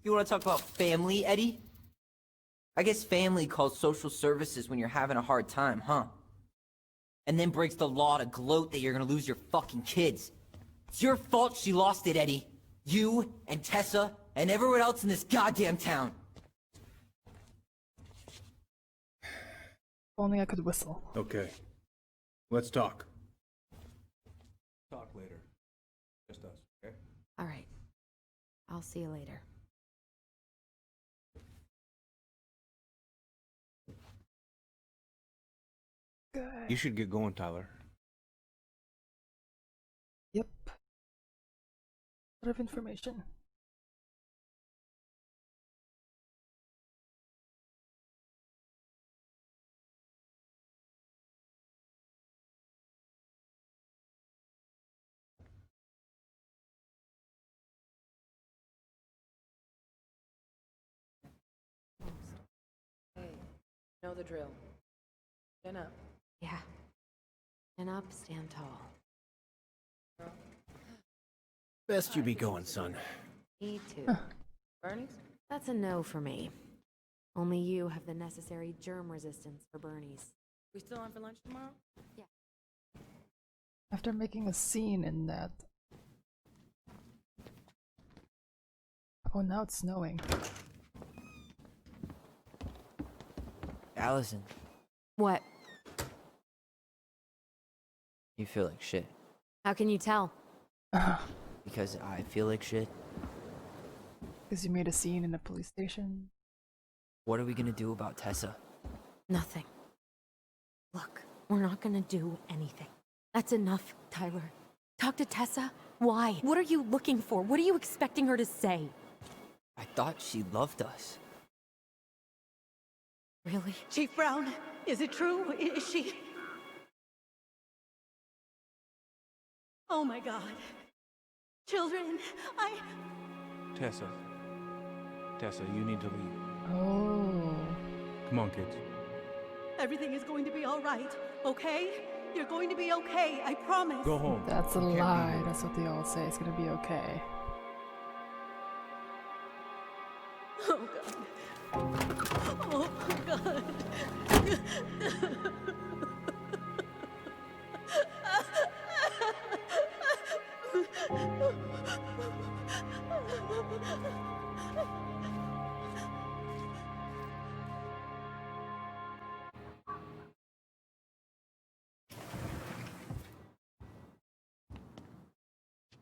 You want to talk about family, Eddie? I guess family calls social services when you're having a hard time, huh? And then breaks the law to gloat that you're gonna lose your fucking kids. It's your fault she lost it, Eddie. You and Tessa and everyone else in this goddamn town. If only I could whistle. Okay. Let's talk. Talk later. Just us, okay? All right. I'll see you later. Good. You should get going, Tyler. Yep. A lot of information. Hey, know the drill. Chin up. Yeah. And up, stand tall. Best you be going, son. Me too. Bernie's? That's a no for me. Only you have the necessary germ resistance for Bernie's. We still on for lunch tomorrow? After making a scene in that. Oh, now it's snowing. Allison, What? you feel like shit. How can you tell? Because I feel like shit. Because you made a scene in a police station. What are we gonna do about Tessa? Nothing. Look, we're not gonna do anything. That's enough, Tyler. Talk to Tessa? Why? What are you looking for? What are you expecting her to say? I thought she loved us. Really? Chief Brown, is it true? Is she... Oh my God. Children, Tessa. Tessa, you need to leave. Oh. Come on, kids. everything is going to be all right, okay? You're going to be okay, I promise. Go home. That's a You can't be lie. here. That's what they all say. It's gonna be okay. Oh God. Oh God.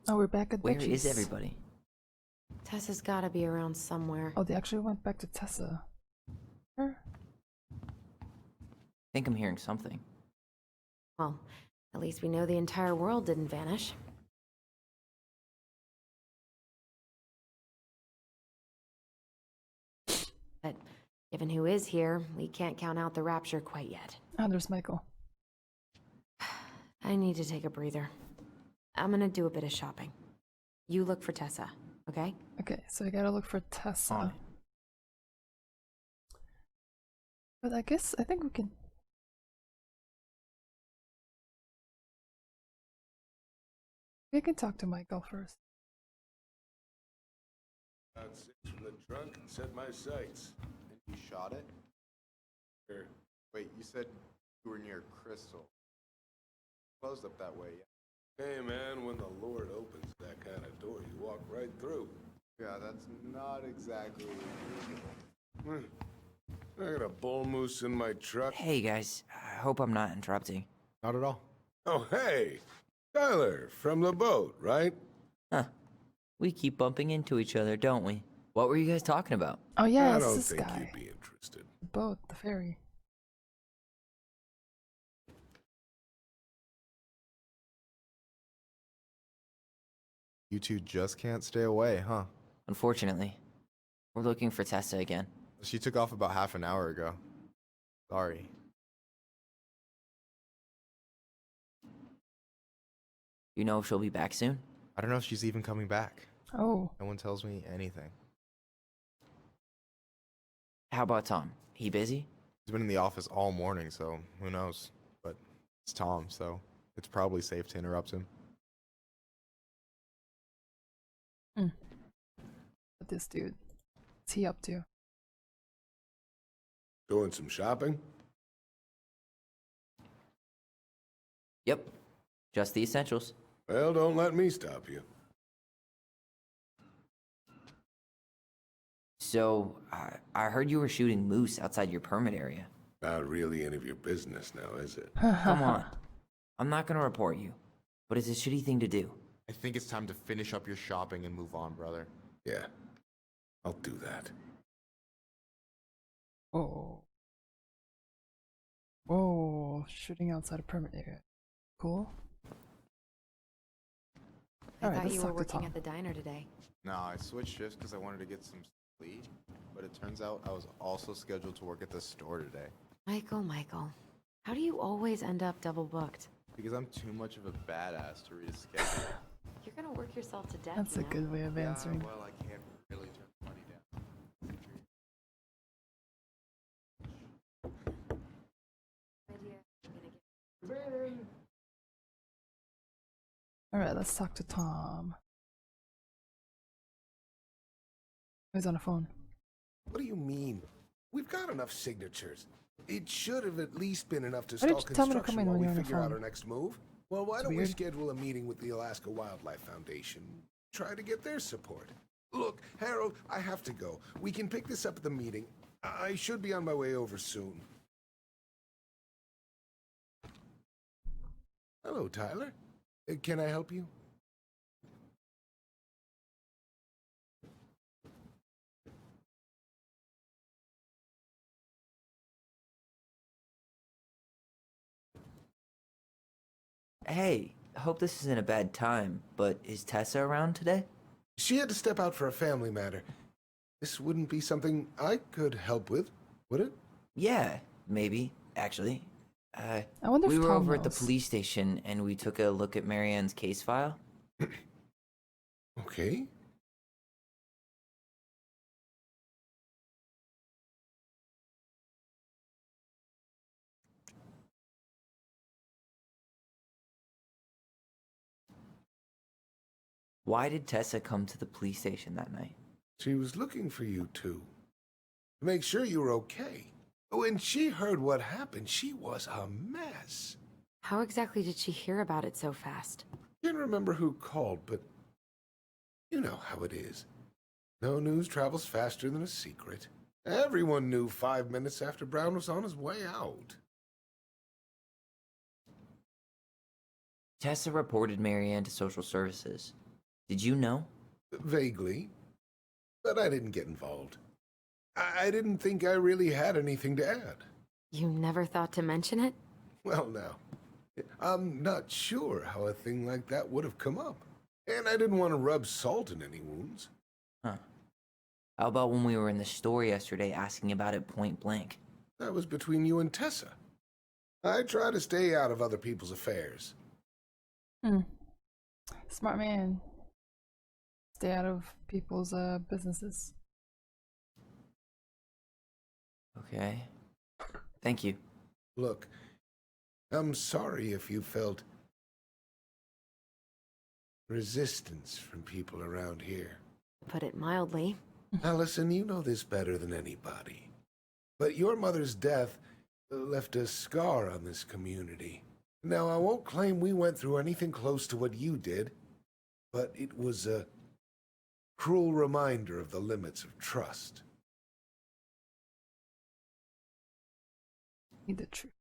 Oh, we're back at Where Betty's. is everybody? Tessa's gotta be around somewhere. Oh, they actually went back to Tessa. Her? I think I'm hearing something. Well, at least we know the entire world didn't vanish. But given who is here, we can't count out the rapture quite yet. Oh, there's Michael. I need to take a breather. I'm gonna do a bit of shopping. You look for Tessa, okay? Okay, so we gotta look for Tessa. On it. But I think we can. We can talk to Michael first. Out six from the trunk and set my sights. And you shot it? Sure. Wait, you said you were near Crystal. Closed up that way, yeah. Hey man, when the Lord opens that kind of door, you walk right through. Yeah, that's not exactly. I got a bull moose in my truck. Hey guys, I hope I'm not interrupting. Not at all. Oh hey, Tyler from the boat, right? Huh. We keep bumping into each other, don't we? What were you guys talking about? Oh yeah, I it's don't this think guy. you'd be interested. The boat, the ferry. You two just can't stay away, huh? Unfortunately, we're looking for Tessa again. She took off about half an hour ago. Sorry. You know if she'll be back soon? I don't know if she's even coming back. Oh, No one tells me anything. How about Tom? He busy? He's been in the office all morning, so who knows? But it's Tom, so it's probably safe to interrupt him. but this dude. What's he up to? Doing some shopping? Yep. Just the essentials. Well, don't let me stop you. So, I heard you were shooting moose outside your permit area. Not really any of your business now, is it? Come on. I'm not gonna report you, but it's a shitty thing to do. I think it's time to finish up your shopping and move on, brother. Yeah, I'll do that. Oh. Whoa, shooting outside a permit area. Cool. I Alright, thought let's you were talk to working Tom. at the diner today. No, I switched shifts because I wanted to get some sleep, but it turns out I was also scheduled to work at the store today. Michael, how do you always end up double booked? Because I'm too much of a badass to read a schedule. You're gonna work yourself to death. That's a you know? good way of answering. Yeah, well, I can't really turn the money down. Alright, let's talk to Tom. He's on the phone. What do you mean? We've got enough signatures. It should have at least been enough to Why did stall you tell me to construction come in while when we you're on the figure out phone? our next move. Well, why It's don't we weird. schedule a meeting with the Alaska Wildlife Foundation? Try to get their support. Look, Harold, I have to go. We can pick this up at the meeting. I should be on my way over soon. Hello, Tyler. Can I help you? Hey, hope this isn't a bad time, but is Tessa around today? She had to step out for a family matter. This wouldn't be something I could help with, would it? Yeah, maybe, actually. I wonder We if were Tom over at the knows. police station and we took a look at Marianne's case file. Okay. Why did Tessa come to the police station that night? She was looking for you two. To make sure you were okay. When she heard what happened, she was a mess. How exactly did she hear about it so fast? Can't remember who called, but you know how it is. No news travels faster than a secret. Everyone knew 5 minutes after Brown was on his way out. Tessa reported Marianne to social services. Did you know? Vaguely. But I didn't get involved. I didn't think I really had anything to add. You never thought to mention it? Well, now, I'm not sure how a thing like that would have come up. And I didn't want to rub salt in any wounds. Huh. How about when we were in the store yesterday asking about it point blank? That was between you and Tessa. I try to stay out of other people's affairs. Smart man. Stay out of people's businesses. Okay. Thank you. Look, I'm sorry if you felt resistance from people around here. Put it mildly. Allison, you know this better than anybody. But your mother's death left a scar on this community. Now, I won't claim we went through anything close to what you did, but it was a cruel reminder of the limits of trust. Need the truth.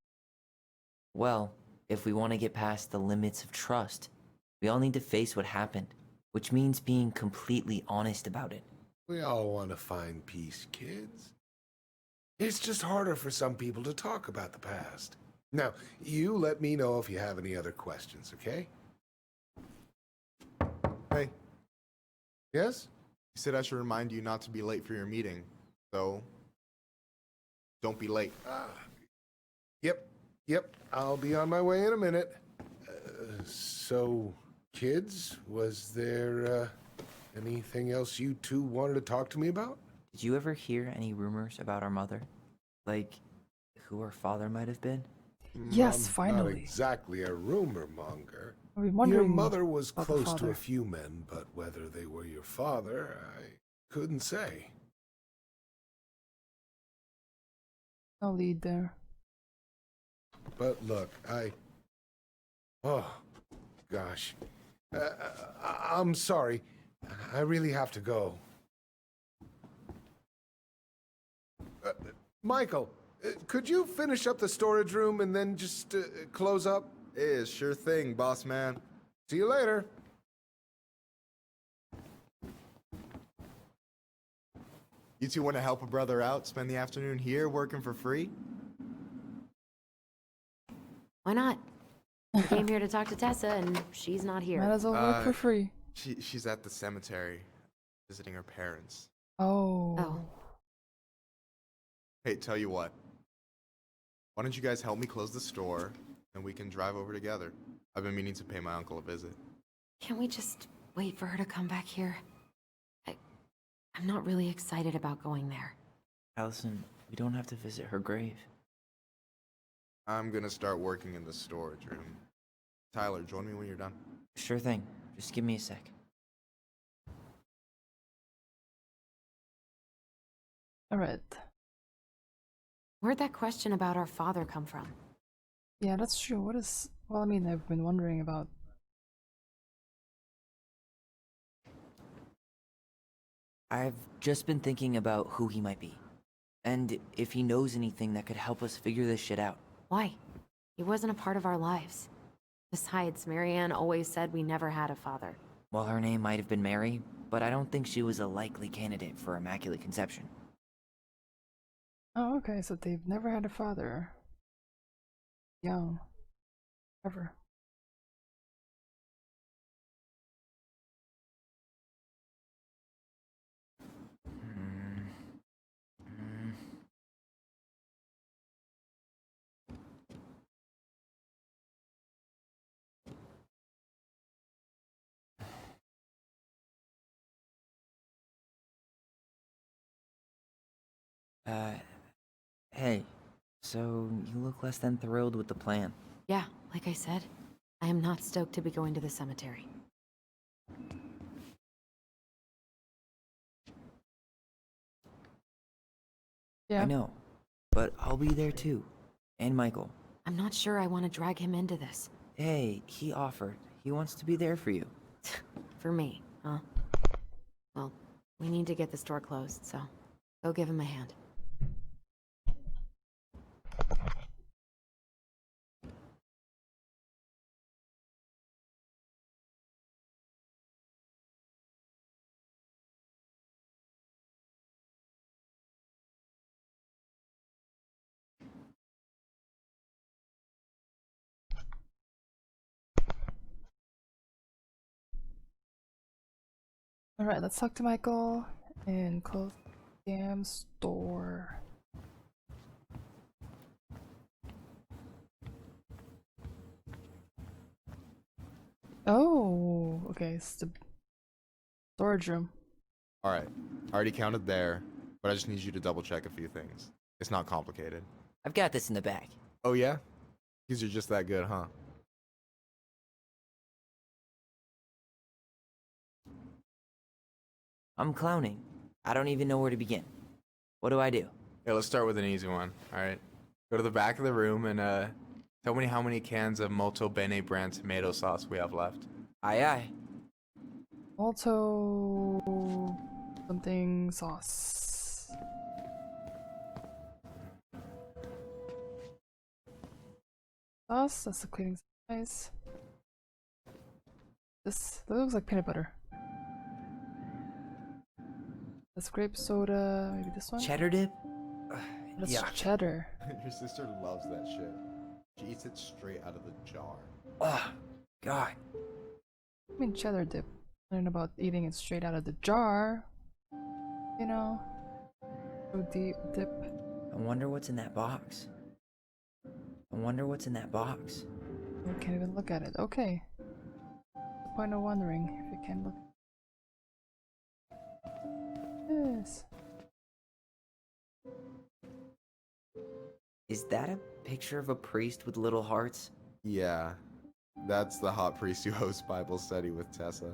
Well, if we want to get past the limits of trust, we all need to face what happened, which means being completely honest about it. We all want to find peace, kids. It's just harder for some people to talk about the past. Now, you let me know if you have any other questions, okay? Hey, Yes? you said I should remind you not to be late for your meeting, so don't be late. Yep, I'll be on my way in a minute. So, kids, was there anything else you two wanted to talk to me about? Did you ever hear any rumors about our mother? Like, who her father might have been? Yes, I'm finally. Not exactly a rumor monger. I've been Your wondering mother was about the close to father. a few men, but whether they were your father, I couldn't say. No lead there. But look, Oh, gosh. I'm sorry. I really have to go. Michael, could you finish up the storage room and then just close up? Yeah, sure thing, boss man. See you later. You two want to help a brother out, spend the afternoon here working for free? Why not? I came here to talk to Tessa, and she's not here. Might as well work for free. She's at the cemetery, visiting her parents. Oh. Oh. Hey, tell you what. Why don't you guys help me close the store, and we can drive over together? I've been meaning to pay my uncle a visit. Can't we just wait for her to come back here? I'm not really excited about going there. Allison, we don't have to visit her grave. I'm gonna start working in the storage room. Tyler, join me when you're done. Sure thing. Just give me a sec. Alright. Where'd that question about our father come from? Yeah, that's true. What is... Well, I mean, I've been wondering about... I've just been thinking about who he might be. And if he knows anything that could help us figure this shit out. Why? He wasn't a part of our lives. Besides, Marianne always said we never had a father. Well, her name might have been Mary, but I don't think she was a likely candidate for Immaculate Conception. Oh, okay, so they've never had a father. Young. Ever. Hey, so you look less than thrilled with the plan. Yeah, like I said, I am not stoked to be going to the cemetery. Yeah. I know, but I'll be there too. And Michael. I'm not sure I want to drag him into this. Hey, he offered. He wants to be there for you. For me, huh? Well, we need to get the store closed, so go give him a hand. Alright, let's talk to Michael and close the damn store. Oh, okay, it's the storage room. Alright, I already counted there, but I just need you to double check a few things. It's not complicated. I've got this in the bag. Oh yeah? Because you're just that good, huh? I'm clowning. I don't even know where to begin. What do I do? Yeah, let's start with an easy one, alright? Go to the back of the room and tell me how many cans of Molto Bene brand tomato sauce we have left. Aye aye. Also, something sauce. Sauce, that's the cleaning supplies. This looks like peanut butter. That's grape soda, maybe this one? Cheddar dip? That's Yeah. cheddar. Your sister loves that shit. She eats it straight out of the jar. Ugh. God. I mean cheddar dip. Learn about eating it straight out of the jar. You know? So deep dip. I wonder what's in that box. I wonder what's in that box. You can't even look at it. Okay. What's the point of wondering if you can't look? Yes. Is that a picture of a priest with little hearts? Yeah, that's the hot priest who hosts Bible study with Tessa.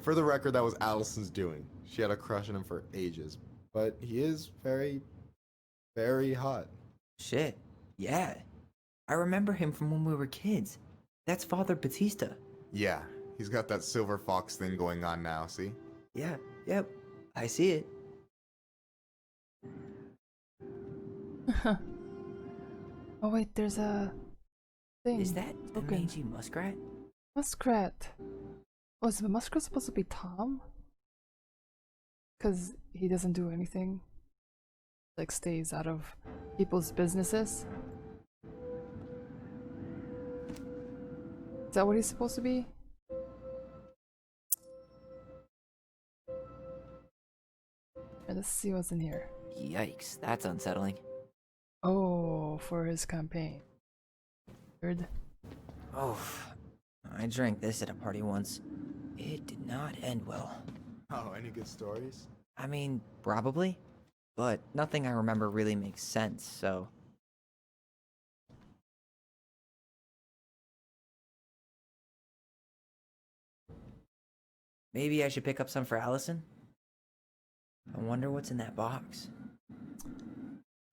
For the record, that was Allison's doing. She had a crush on him for ages, but he is very, very hot. Shit. Yeah. I remember him from when we were kids. That's Father Batista. Yeah, he's got that silver fox thing going on now, see? Yeah, yep. I see it. Oh wait, there's a thing. Is that the open. mangy muskrat? Muskrat. Was the muskrat supposed to be Tom? Because he doesn't do anything. Like, stays out of people's businesses. Is that what he's supposed to be? Alright, let's see what's in here. Yikes, that's unsettling. Oh, for his campaign. Weird. Oh, I drank this at a party once. It did not end well. Oh, any good stories? I mean, probably. But nothing I remember really makes sense, so... Maybe I should pick up some for Allison? I wonder what's in that box.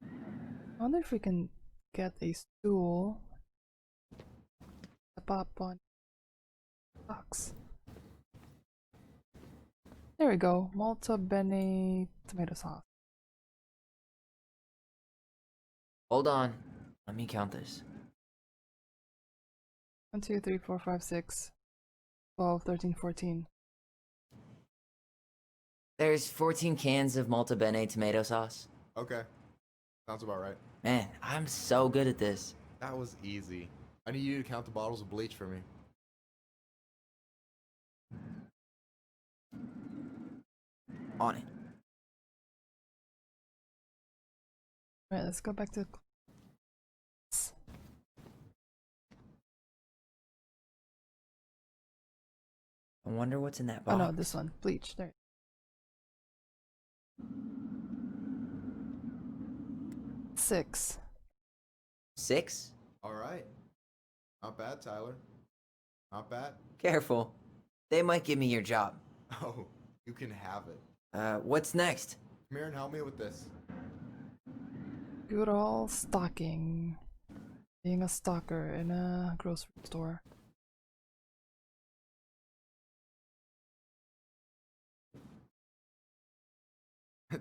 I wonder if we can get a stool. A pop on box. There we go. Malta Bene tomato sauce. Hold on. Let me count this. 1, 2, 3, 4, 5, 6, 12, 13, 14. There's 14 cans of Malta Bene tomato sauce. Okay. Sounds about right. Man, I'm so good at this. That was easy. I need you to count the bottles of bleach for me. On it. Alright, let's go back to I wonder what's in that oh box. no, this one. Bleach. There. 6. 6? Alright. Not bad, Tyler. Not bad. Careful. They might give me your job. Oh, you can have it. What's next? Come here and help me with this. Good old stalking. Being a stalker in a grocery store.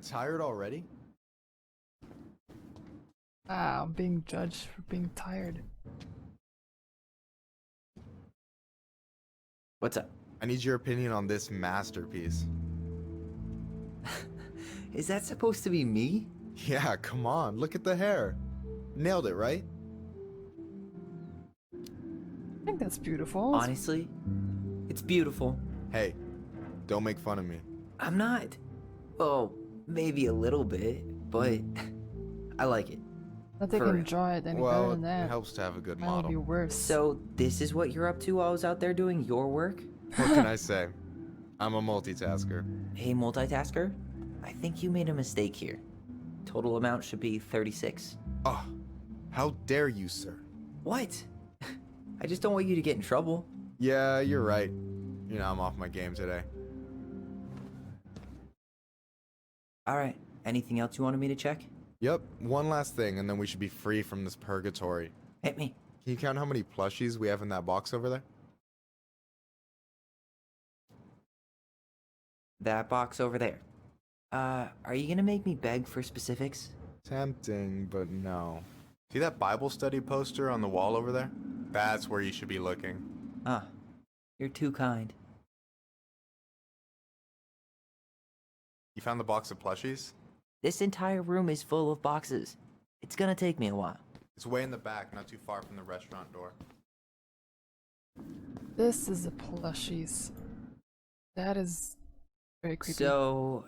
Tired already? Ah, I'm being judged for being tired. What's up? I need your opinion on this masterpiece. Is that supposed to be me? Yeah, come on. Look at the hair. Nailed it, right? I think that's beautiful. Honestly, it's beautiful. Hey, don't make fun of me. I'm not. Well, maybe a little bit, but I like it. Not they for can real. draw it any better Well, than it that. helps to have a good Mine would be model. worse. So, this is what you're up to while I was out there doing your work? What can I say? I'm a multitasker. Hey, multitasker. I think you made a mistake here. Total amount should be 36. Oh, how dare you, sir? What? I just don't want you to get in trouble. Yeah, you're right. You know, I'm off my game today. Alright, anything else you wanted me to check? Yep, one last thing, and then we should be free from this purgatory. Hit me. Can you count how many plushies we have in that box over there? That box over there. Are you gonna make me beg for specifics? Tempting, but no. See that Bible study poster on the wall over there? That's where you should be looking. Ah, you're too kind. You found the box of plushies? This entire room is full of boxes. It's gonna take me a while. It's way in the back, not too far from the restaurant door. This is the plushies. That is very creepy. So,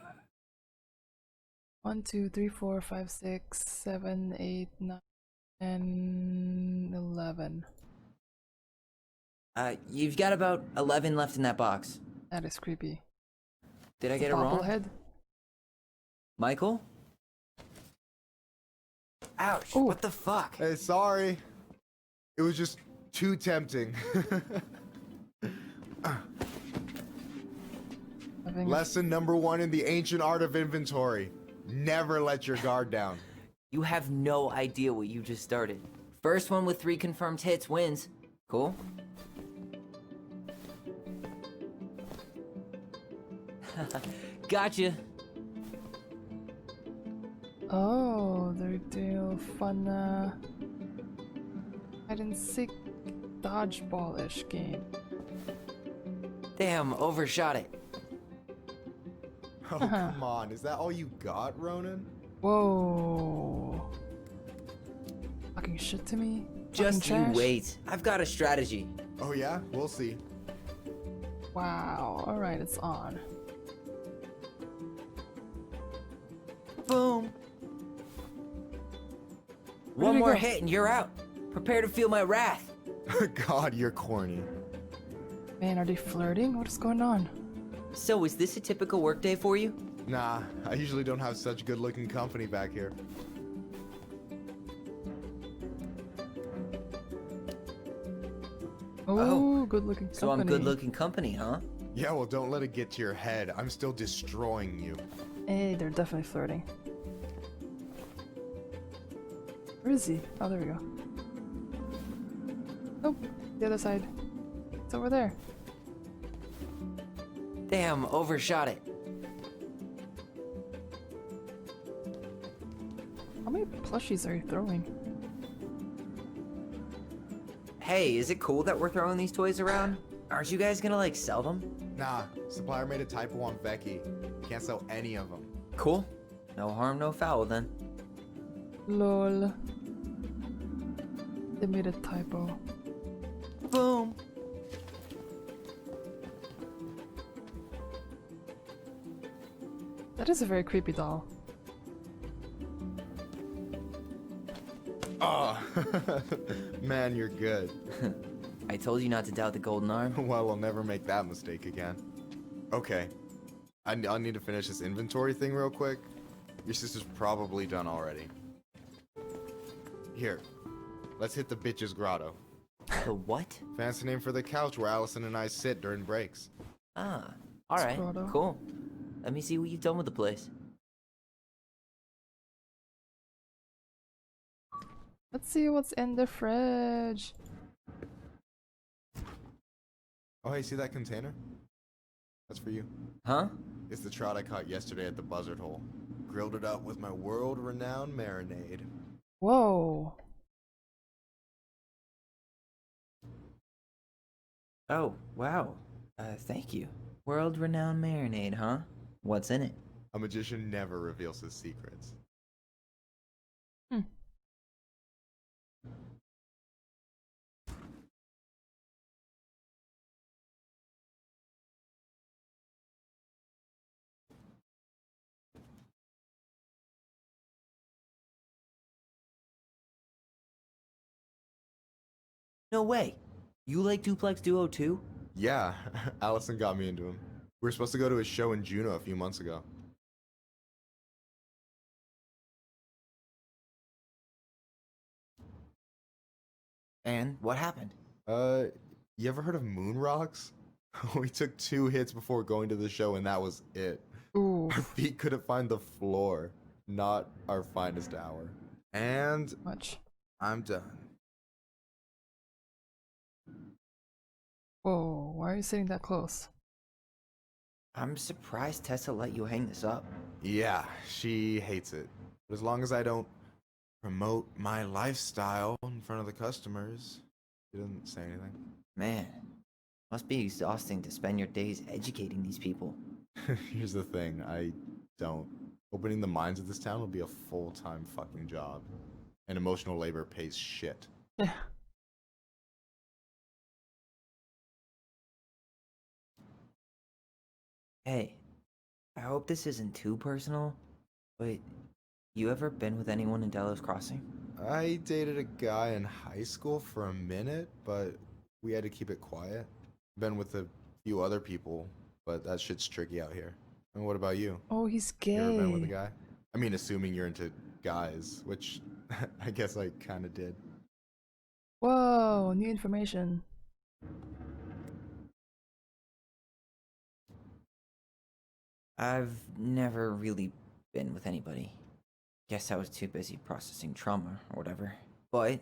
1, 2, 3, 4, 5, 6, 7, 8, 9, 10, 11. you've got about 11 left in that box. That is creepy. Did I get it wrong? Bobblehead? Michael? Ouch, Ooh. what the fuck? Hey, sorry. It was just too tempting. Having Lesson number 1 in the ancient art of inventory. Never let your guard down. You have no idea what you just started. First one with 3 confirmed hits wins. Cool? Gotcha. Oh, they're doing fun hide and seek dodgeball-ish game. Damn, overshot it. Oh, come on. Is that all you got, Ronan? Whoa. Talking shit to me? Just Talking you trash? wait. I've got a strategy. Oh, yeah? We'll see. Wow, alright, it's on. Boom. Where One did he more go? hit and you're out. Prepare to feel my wrath. God, you're corny. Man, are they flirting? What is going on? So, is this a typical workday for you? Nah, I usually don't have such good-looking company back here. Oh, good looking company. So I'm good looking company, huh? Yeah, well, don't let it get to your head. I'm still destroying you. Hey, they're definitely flirting. Where is he? Oh, there we go. Oh, the other side. It's over there. Damn, overshot it. How many plushies are you throwing? Hey, is it cool that we're throwing these toys around? Aren't you guys gonna, like, sell them? Nah, supplier made a typo on Becky. Can't sell any of them. Cool. No harm, no foul then. Lol. They made a typo. Boom. That is a very creepy doll. Oh, man, you're good. I told you not to doubt the golden arm. Well, I'll never make that mistake again. Okay. I'll need to finish this inventory thing real quick. Your sister's probably done already. Here. Let's hit the bitch's grotto. The what? Fancy name for the couch where Allison and I sit during breaks. Ah, alright, Grotto. cool. Let me see what you've done with the place. Let's see what's in the fridge. Oh, hey, see that container? That's for you. Huh? It's the trout I caught yesterday at the buzzard hole. Grilled it up with my world-renowned marinade. Whoa. Oh, wow. Thank you. World-renowned marinade, huh? What's in it? A magician never reveals his secrets. No way. You like Duplex Duo too? Yeah, Allison got me into him. We were supposed to go to his show in Juneau a few months ago. And what happened? You ever heard of moon rocks? We took 2 hits before going to the show and that was it. Ooh. Our feet couldn't find the floor. Not our finest hour. And Much. I'm done. Whoa, why are you sitting that close? I'm surprised Tessa let you hang this up. Yeah, she hates it. But as long as I don't promote my lifestyle in front of the customers, she doesn't say anything. Man, must be exhausting to spend your days educating these people. Here's the thing, I don't. Opening the mines of this town will be a full-time fucking job. And emotional labor pays shit. Yeah. Hey, I hope this isn't too personal, but you ever been with anyone in Delos Crossing? I dated a guy in high school for a minute, but we had to keep it quiet. Been with a few other people, but that shit's tricky out here. And what about you? Oh, he's gay. You ever been with a guy? I mean, assuming you're into guys, which I guess I kind of did. Whoa, new information. I've never really been with anybody. Guess I was too busy processing trauma or whatever. But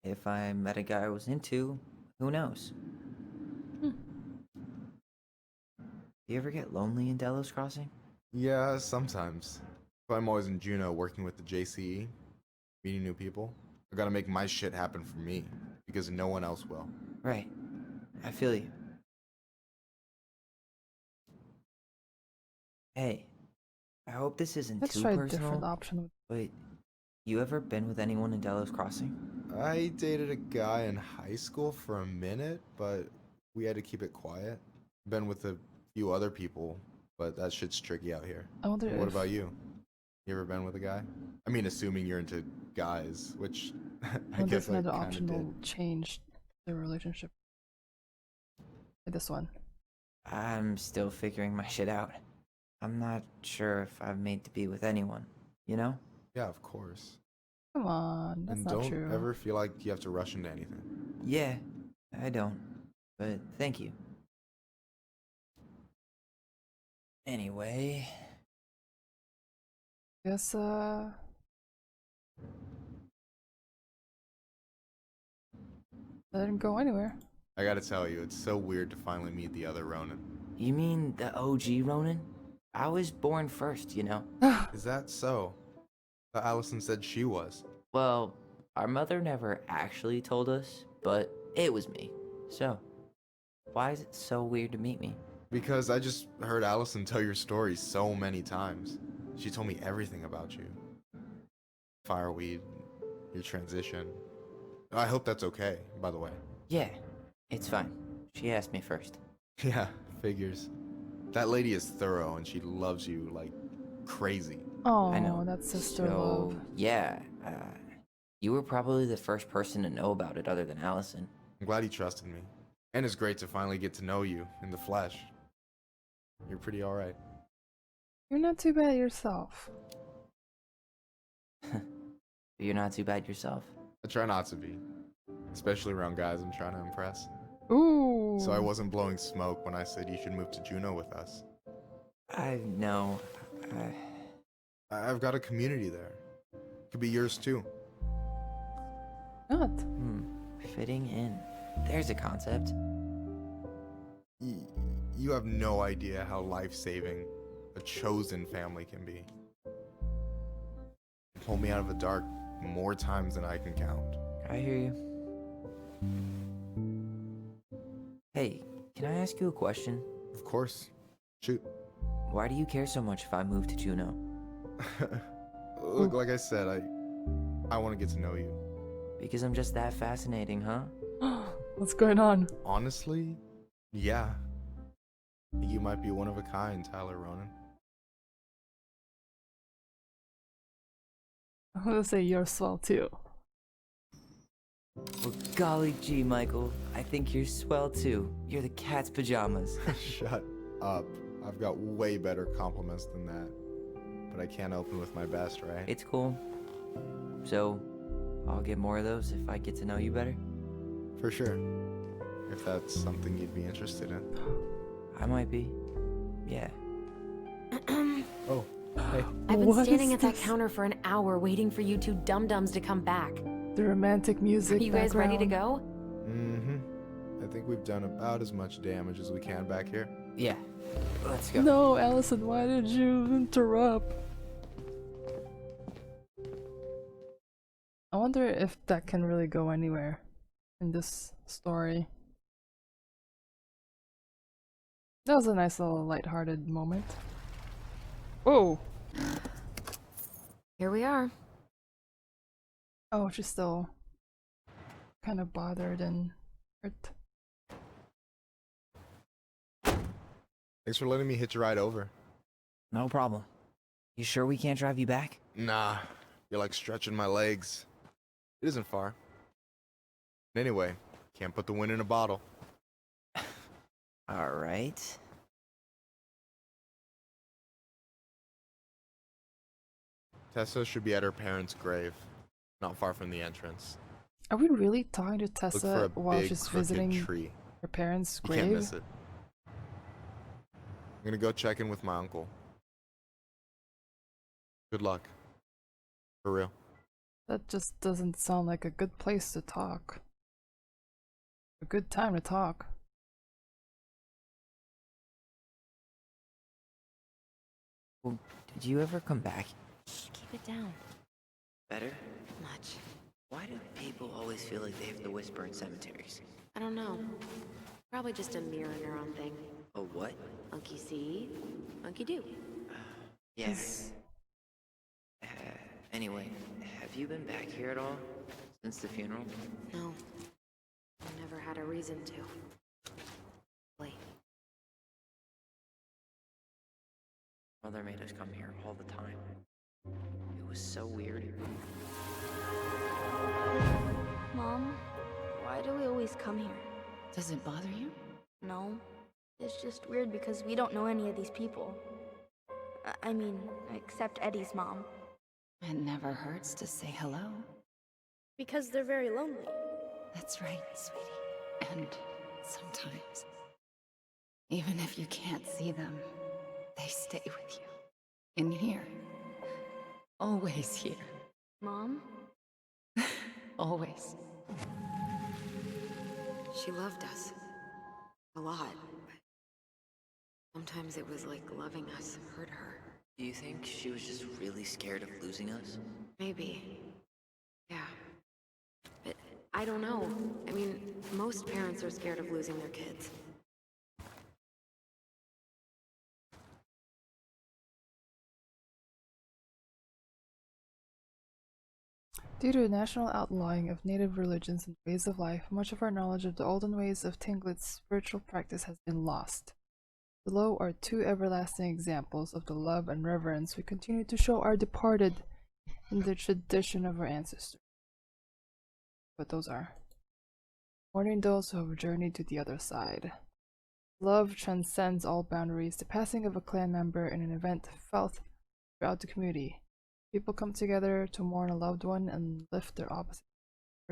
if I met a guy I was into, who knows? Do you ever get lonely in Delos Crossing? Yeah, sometimes. But I'm always in Juneau working with the JCE, meeting new people. I gotta make my shit happen for me, because no one else will. Right. I feel you. Hey, I hope this isn't Let's too try a personal, different option. but you ever been with anyone in Delos Crossing? I dated a guy in high school for a minute, but we had to keep it quiet. Been with a few other people, but that shit's tricky out here. I wonder What if about you? You ever been with a guy? I mean, assuming you're into guys, which I I wonder guess if I another kind option of did. will change the relationship. Like this one. I'm still figuring my shit out. I'm not sure if I'm made to be with anyone, you know? Yeah, of course. Come on, that's And not don't true. ever feel like you have to rush into anything. Yeah, I don't. But thank you. Anyway, Guess that didn't go anywhere. I gotta tell you, it's so weird to finally meet the other Ronin. you mean the OG Ronin? I was born first, you know? Is that so? Thought Allison said she was. Well, our mother never actually told us, but it was me. So, why is it so weird to meet me? Because I just heard Allison tell your story so many times. She told me everything about you. Fireweed, your transition. I hope that's okay, by the way. Yeah, it's fine. She asked me first. Yeah, figures. That lady is thorough and she loves you like crazy. Oh, I know. that's sister So, love. yeah, you were probably the first person to know about it other than Allison. I'm glad he trusted me. And it's great to finally get to know you in the flesh. You're pretty alright. You're not too bad yourself. You're not too bad yourself. I try not to be. Especially around guys I'm trying to impress. Ooh. So I wasn't blowing smoke when I said you should move to Juneau with us. I know. I've got a community there. Could be yours too. Not. Fitting in. There's a concept. You have no idea how life-saving a chosen family can be. You pulled me out of the dark more times than I can count. I hear you. Hey, can I ask you a question? Of course. Shoot. Why do you care so much if I move to Juneau? Look, like I said, I want to get to know you. Because I'm just that fascinating, huh? What's going on? Honestly, yeah. I think you might be one of a kind, Tyler Ronan. I'm gonna say you're swell too. Well, golly gee, Michael. I think you're swell too. You're the cat's pajamas. Shut up. I've got way better compliments than that. But I can't open with my best, right? It's cool. So, I'll get more of those if I get to know you better? For sure. If that's something you'd be interested in. I might be. Yeah. Oh, hey. I've been What standing is at that this? counter for an hour waiting for you two dum-dums to come back. The romantic music. Are you guys ready to background. go? Mm-hmm. I think we've done about as much damage as we can back here. Yeah. Let's go. No, Allison, why did you interrupt? I wonder if that can really go anywhere in this story. That was a nice little lighthearted moment. Oh! Here we are. Oh, she's still kind of bothered and hurt. Thanks for letting me hitch a ride over. No problem. You sure we can't drive you back? Nah, you're like stretching my legs. It isn't far. Anyway, can't put the wind in a bottle. Alright. Tessa should be at her parents' grave, not far from the entrance. Are we really talking to Look Tessa for a while big she's crooked visiting tree. her parents' You can't grave? miss it. I'm gonna go check in with my uncle. Good luck. For real. That just doesn't sound like a good place to talk. A good time to talk. Well, did you ever come back? Shh, keep it down. Better? Much. Why do people always feel like they have to whisper in cemeteries? I don't know. Probably just a mirror neuron thing. A what? Monkey see, monkey do. Yeah. Uh, anyway, have you been back here at all? Since the funeral? No. I never had a reason to. Wait. Mother made us come here all the time. It was so weird. Mom, why do we always come here? Does it bother you? No. It's just weird because we don't know any of these people. I mean, except Eddie's mom. It never hurts to say hello. Because they're very lonely. That's right, sweetie. And sometimes, even if you can't see them, they stay with you. In here. Always here. Mom? Always. She loved us. A lot. But sometimes it was like loving us hurt her. Do you think she was just really scared of losing us? Maybe. Yeah. But I don't know. I mean, most parents are scared of losing their kids. Due to national outlawing of native religions and ways of life, much of our knowledge of the olden ways of Tinglet's spiritual practice has been lost. Below are two everlasting examples of the love and reverence we continue to show our departed in the tradition of our ancestors. But those are mourning those who have journeyed to the other side. Love transcends all boundaries. The passing of a clan member in an event felt throughout the community. People come together to mourn a loved one and lift their opposite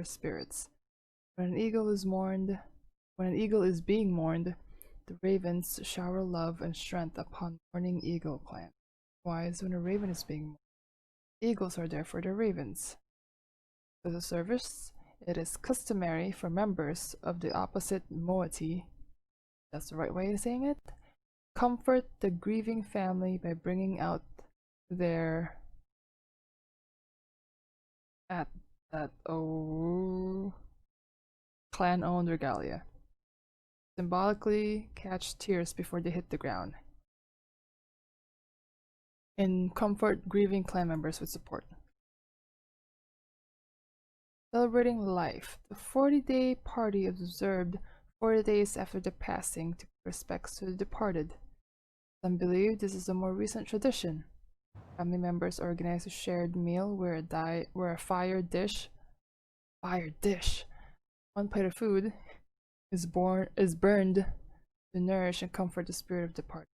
spirits. When an eagle is being mourned, the ravens shower love and strength upon mourning eagle clan. Likewise, when a raven is being mourned, eagles are there for the ravens. For the service, it is customary for members of the opposite moiety, that's the right way of saying it, comfort the grieving family by bringing out their clan-owned regalia. Symbolically catch tears before they hit the ground. And comfort grieving clan members with support. Celebrating life. The 40-day party is observed 40 days after the passing to pay respects to the departed. Some believe this is a more recent tradition. Family members organize a shared meal where a fire dish, one plate of food, is burned to nourish and comfort the spirit of the departed.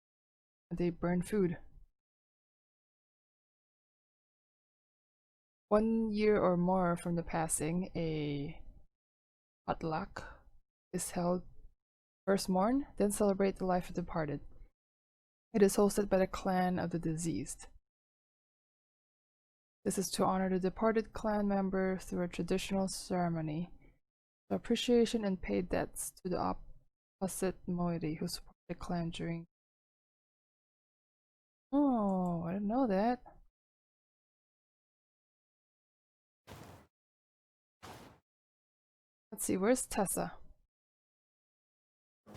They burn food. 1 year or more from the passing, a potluck is held. First mourn, then celebrate the life of the departed. It is hosted by the clan of the deceased. This is to honor the departed clan member through a traditional ceremony. The appreciation and pay debts to the opposite moiety who support the clan during. Oh, I didn't know that. Let's see, where's Tessa?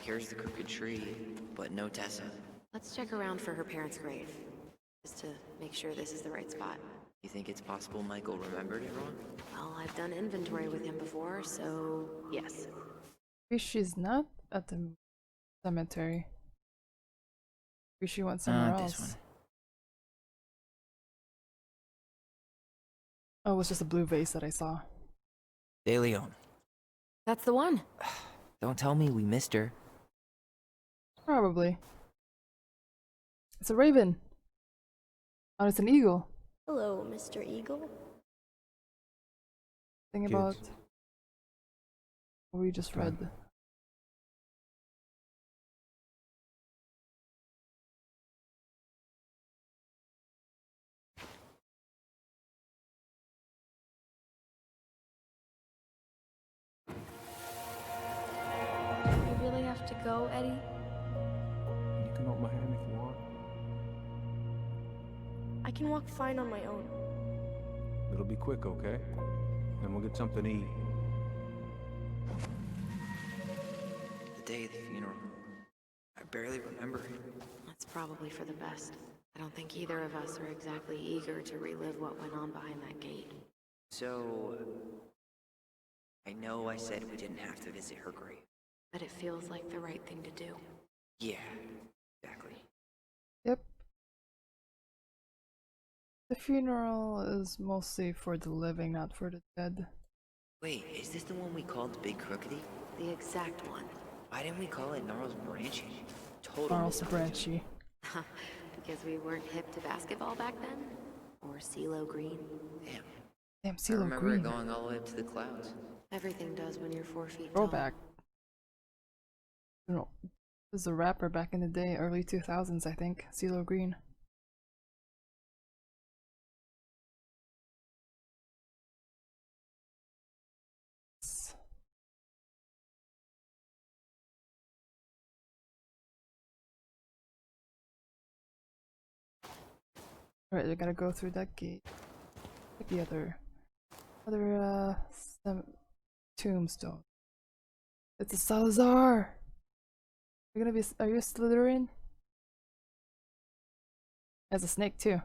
Here's the crooked tree, but no Tessa. Let's check around for her parents' grave, just to make sure this is the right spot. You think it's possible Michael remembered it wrong? Well, I've done inventory with him before, so yes. Maybe she's not at the cemetery. Maybe she went somewhere else. This one. Oh, it was just a blue vase that I saw. De Leon. That's the one. Don't tell me we missed her. Probably. It's a raven. Oh, it's an eagle. Hello, Mr. Eagle. Thing Kids. about what we just read. have to go, Eddie? You can hold my hand if you want. I can walk fine on my own. It'll be quick, okay? Then we'll get something to eat. The day of the funeral. I barely remember it. That's probably for the best. I don't think either of us are exactly eager to relive what went on behind that gate. So, I know I said we didn't have to visit her grave. But it feels like the right thing to do. Yeah, exactly. Yep. The funeral is mostly for the living, not for the dead. Wait, is this the one we called the Big Crookedy? The exact one. Why didn't we call it Gnarls Branchy? Total Charles misopportunity. Branchy. Because we weren't hip to basketball back then? Or CeeLo Green? Damn. Damn, I CeeLo remember Green. it going all the way up to the clouds. Everything does when you're 4 feet tall. Throwback. You know, was a rapper back in the day, early 2000s, I think. CeeLo Green. Alright, we gotta go through that gate. Like the other tombstone. It's a Salazar! You're gonna be. Are you a Slytherin? As a snake, too.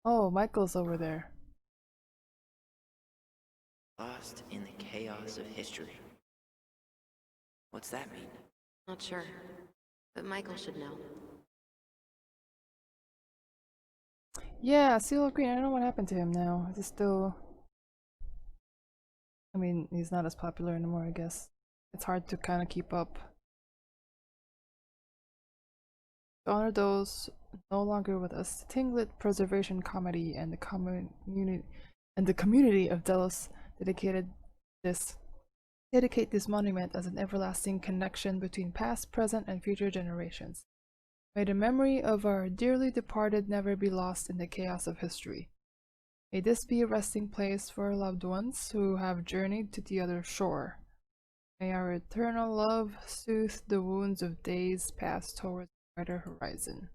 Oh, Michael's over there. Lost in the chaos of history. What's that mean? Not sure. But Michael should know. Yeah, CeeLo Green. I don't know what happened to him now. Is he still. I mean, he's not as popular anymore, I guess. It's hard to kind of keep up. To honor those no longer with us, the Tinglet Preservation Committee and the community of Delos dedicate this monument as an everlasting connection between past, present, and future generations. May the memory of our dearly departed never be lost in the chaos of history. May this be a resting place for our loved ones who have journeyed to the other shore. May our eternal love soothe the wounds of days past towards a brighter horizon.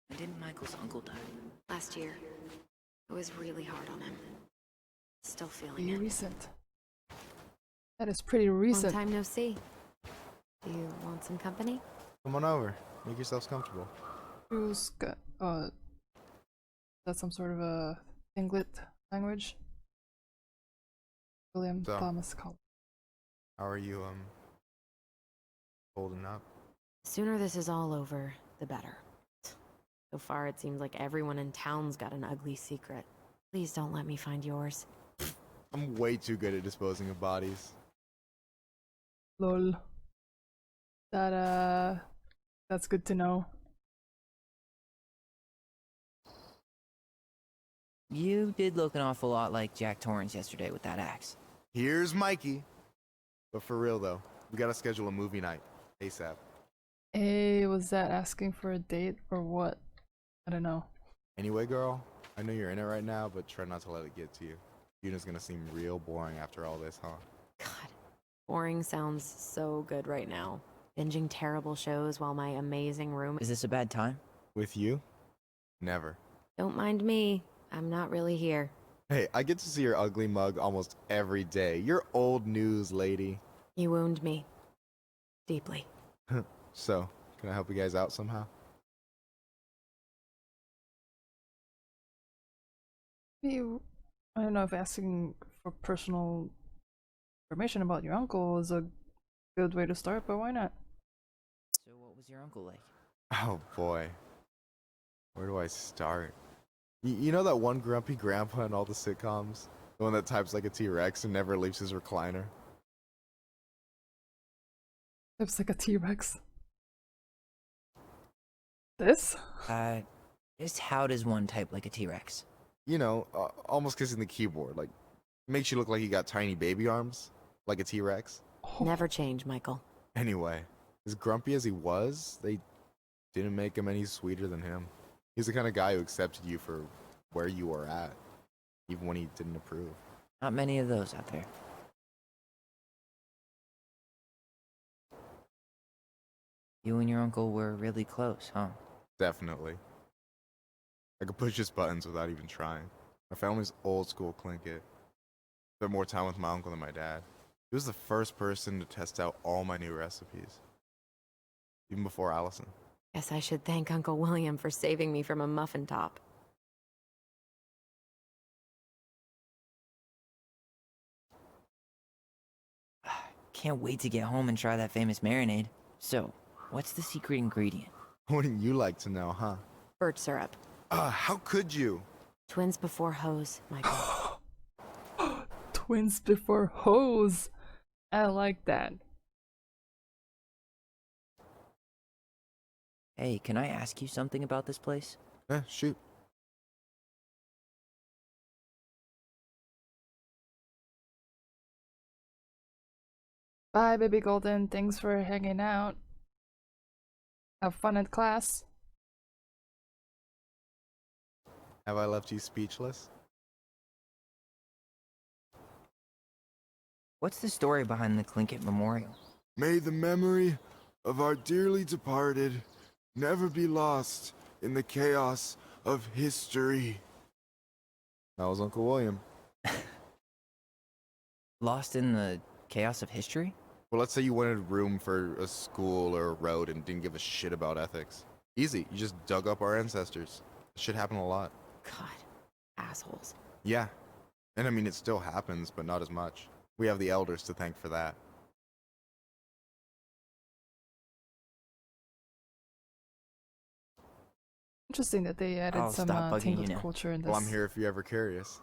When did Michael's uncle die? Last year. It was really hard on him. Still feeling Pretty it. recent. That is pretty recent. Long time no see. Do you want some company? Come on over. Make yourselves comfortable. Who's got, that's some sort of a Tinglet language? William So. Thomas Collins. How are you, holding up? The sooner this is all over, the better. So far, it seems like everyone in town's got an ugly secret. Please don't let me find yours. I'm way too good at disposing of bodies. Lol. That's good to know. You did look an awful lot like Jack Torrance yesterday with that axe. Here's Mikey. But for real though, we gotta schedule a movie night ASAP. Hey, was that asking for a date or what? I don't know. Anyway, girl, I know you're in it right now, but try not to let it get to you. Yuna's gonna seem real boring after all this, huh? God, boring sounds so good right now. Binging terrible shows while my amazing room. Is this a bad time? With you? Never. Don't mind me. I'm not really here. Hey, I get to see your ugly mug almost every day. You're old news, lady. You wound me. Deeply. So, can I help you guys out somehow? I don't know if asking for personal information about your uncle is a good way to start, but why not? So what was your uncle like? Oh boy. Where do I start? You know that one grumpy grandpa in all the sitcoms? The one that types like a T-Rex and never leaves his recliner? Looks like a T-Rex. This? Just how does one type like a T-Rex? You know, almost kissing the keyboard. Like, makes you look like you got tiny baby arms. Like a T-Rex. Oh. Never change, Michael. Anyway, as grumpy as he was, they didn't make him any sweeter than him. He's the kind of guy who accepted you for where you were at, even when he didn't approve. Not many of those out there. You and your uncle were really close, huh? Definitely. I could push his buttons without even trying. My family's old school Clinkit. Spent more time with my uncle than my dad. He was the first person to test out all my new recipes. Even before Allison. Guess I should thank Uncle William for saving me from a muffin top. Can't wait to get home and try that famous marinade. So, what's the secret ingredient? Wouldn't you like to know, huh? Birch syrup. How could you? Twins before hoes, Michael. Twins before hoes. I like that. Hey, can I ask you something about this place? Shoot. Bye, baby golden. Thanks for hanging out. Have fun at class. Have I left you speechless? What's the story behind the Clinkett Memorial? May the memory of our dearly departed never be lost in the chaos of history. That was Uncle William. Lost in the chaos of history? Well, let's say you wanted room for a school or a road and didn't give a shit about ethics. Easy, you just dug up our ancestors. Shit happened a lot. God, assholes. Yeah. And I mean, it still happens, but not as much. We have the elders to thank for that. Interesting that they added I'll some stop bugging you Tinglet now. culture in this. Well, I'm here if you're ever curious.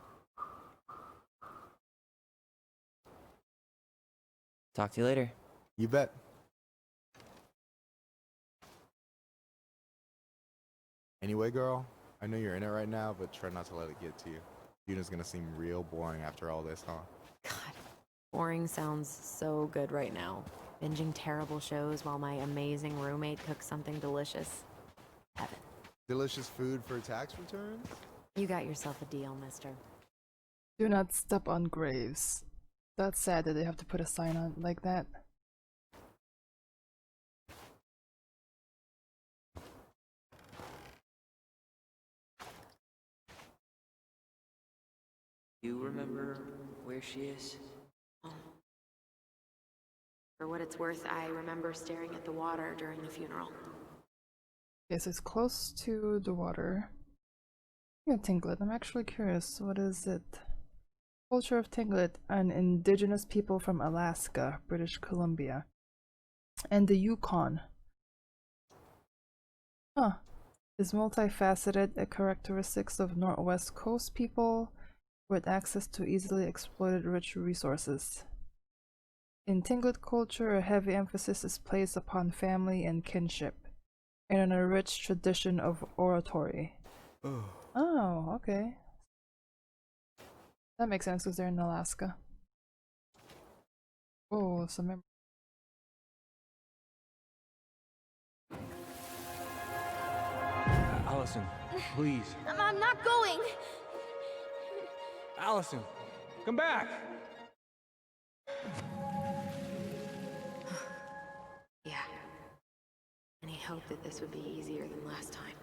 Talk to you later. You bet. Anyway, girl, I know you're in it right now, but try not to let it get to you. Yuna's gonna seem real boring after all this, huh? God, boring sounds so good right now. Binging terrible shows while my amazing roommate cooks something delicious. Heaven. Delicious food for tax returns? You got yourself a deal, mister. Do not step on graves. That's sad that they have to put a sign on like that. You remember where she is? For what it's worth, I remember staring at the water during the funeral. Yes, it's close to the water. Yeah, Tinglet. I'm actually curious. What is it? Culture of Tinglet, an indigenous people from Alaska, British Columbia, and the Yukon. Huh. Is multifaceted, a characteristics of Northwest Coast people with access to easily exploited rich resources. In Tinglet culture, a heavy emphasis is placed upon family and kinship, and on a rich tradition of oratory. Oh, okay. That makes sense because they're in Alaska. Oh, some Allison, please. I'm not going. Allison, come back! Yeah. Any hope that this would be easier than last time?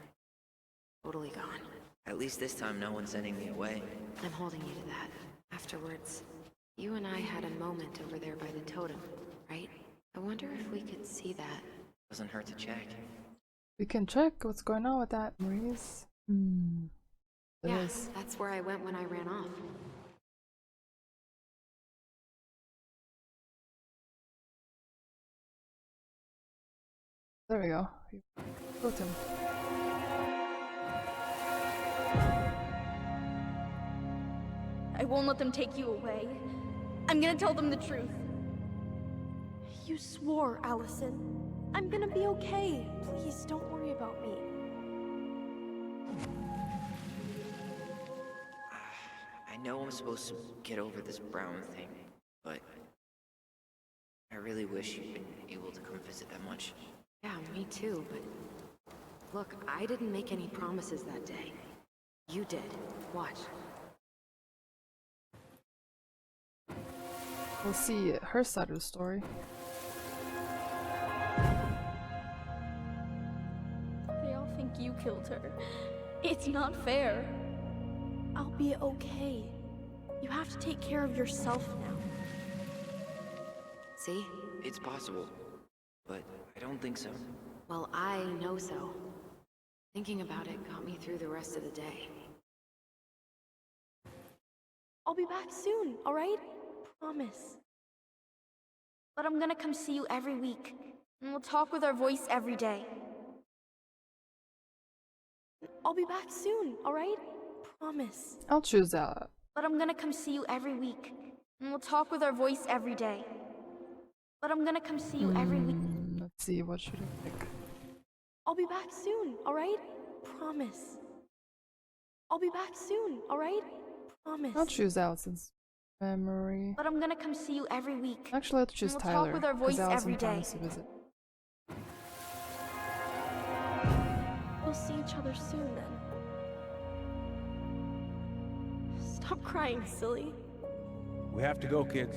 Totally gone. At least this time no one's sending me away. I'm holding you to that. Afterwards, you and I had a moment over there by the totem, right? I wonder if we could see that. Doesn't hurt to check. We can check what's going on with that, Maurice. It Yeah, is. that's where I went when I ran off. There we go. Totem. I won't let them take you away. I'm gonna tell them the truth. You swore, Allison. I'm gonna be okay. Please, don't worry about me. I know I'm supposed to get over this Brown thing, but I really wish you'd been able to come visit that much. Yeah, me too, but look, I didn't make any promises that day. You did. Watch. We'll see her side of the story. They all think you killed her. It's not fair. I'll be okay. You have to take care of yourself now. See? It's possible, but I don't think so. Well, I know so. Thinking about it got me through the rest of the day. I'll be back soon, alright? Promise. But I'm gonna come see you every week, and we'll talk with our voice every day. I'll be back soon, alright? Promise. I'll choose that. But I'm gonna come see you every week, and we'll talk with our voice every day. But I'm gonna come see you every week. Let's see, what should I pick? I'll be back soon, alright? Promise. I'll be back soon, alright? Promise. I'll choose Allison's memory. But I'm gonna come see you every week. Actually, let's choose and we'll Tyler, talk with our because voice Allison every day. promised to visit. We'll see each other soon then. Stop crying, silly. We have to go, kids.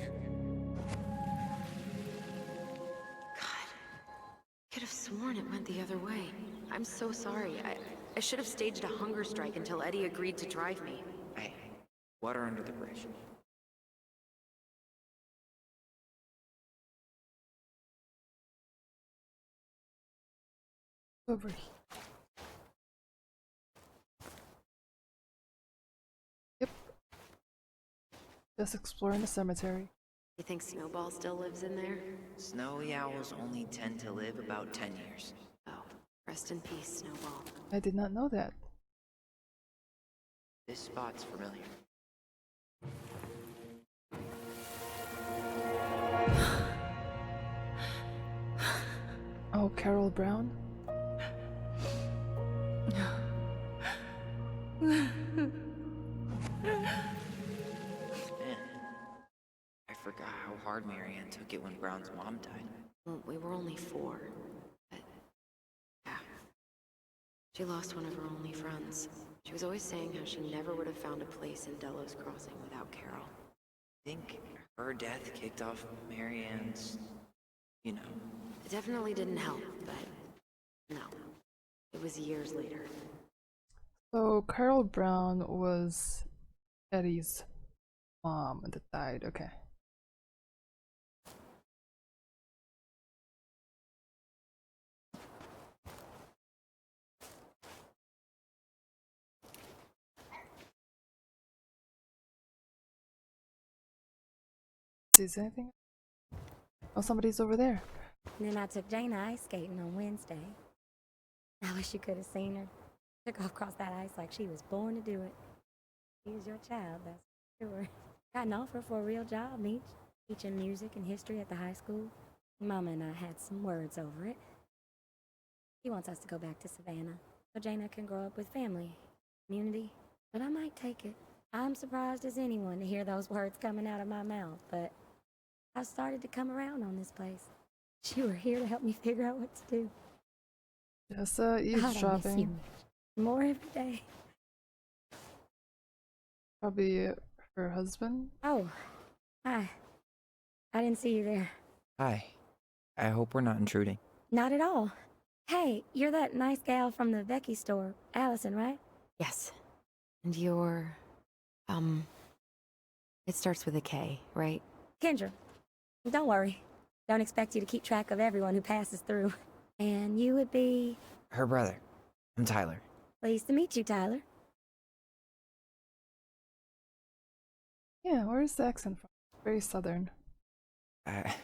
Could have sworn it went the other way. I'm so sorry. I should have staged a hunger strike until Eddie agreed to drive me. Hey, water under the bridge. Over here. Yep. Just exploring the cemetery. You think Snowball still lives in there? Snowy owls only tend to live about 10 years. Oh, rest in peace, Snowball. I did not know that. This spot's familiar. Oh, Carol Brown? Man, I forgot how hard Marianne took it when Brown's mom died. Well, we were only 4, but yeah. She lost one of her only friends. She was always saying how she never would have found a place in Delos Crossing without Carol. Think her death kicked off Marianne's, you know. It definitely didn't help, but no. It was years later. So, Carol Brown was Eddie's mom that died. Okay. Is anything? Oh, somebody's over there. And then I took Jaina ice skating on Wednesday. I wish you could have seen her. Took off across that ice like she was born to do it. She was your child, that's for sure. Got an offer for a real job, Meech. Teaching music and history at the high school. Mama and I had some words over it. He wants us to go back to Savannah, so Jaina can grow up with family, community. But I might take it. I'm surprised as anyone to hear those words coming out of my mouth, but I've started to come around on this place. You were here to help me figure out what to do. Just God, I miss you, eavesdropping. Mitch. More every day. Probably her husband. Oh, hi. I didn't see you there. Hi. I hope we're not intruding. Not at all. Hey, you're that nice gal from the Becky store, Allison, right? Yes. And you're... It starts with a K, right? Kendra. Don't worry. Don't expect you to keep track of everyone who passes through. And you would be... Her brother. I'm Tyler. Pleased to meet you, Tyler. Yeah, where's the accent from? Very southern. I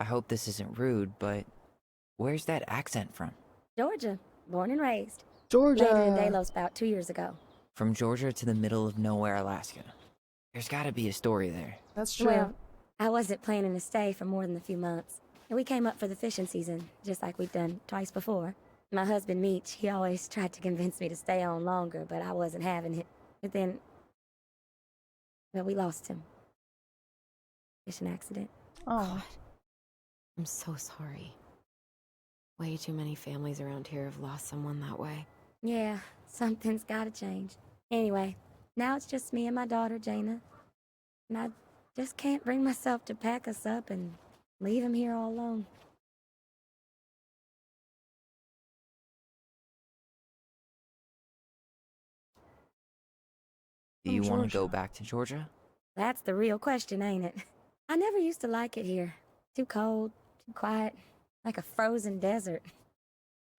hope this isn't rude, but where's that accent from? Georgia. Born and raised. Georgia! Landed in Delos about 2 years ago. From Georgia to the middle of nowhere, Alaska. There's gotta be a story there. That's true. Well, I wasn't planning to stay for more than a few months. And we came up for the fishing season, just like we'd done twice before. My husband, Meech, he always tried to convince me to stay on longer, but I wasn't having it. But then... well, we lost him. Fishing accident. Oh. I'm so sorry. Way too many families around here have lost someone that way. Yeah, something's gotta change. Anyway, now it's just me and my daughter, Jaina. And I just can't bring myself to pack us up and leave him here all alone. Do you want to go back to Georgia? That's the real question, ain't it? I never used to like it here. Too cold, too quiet, like a frozen desert.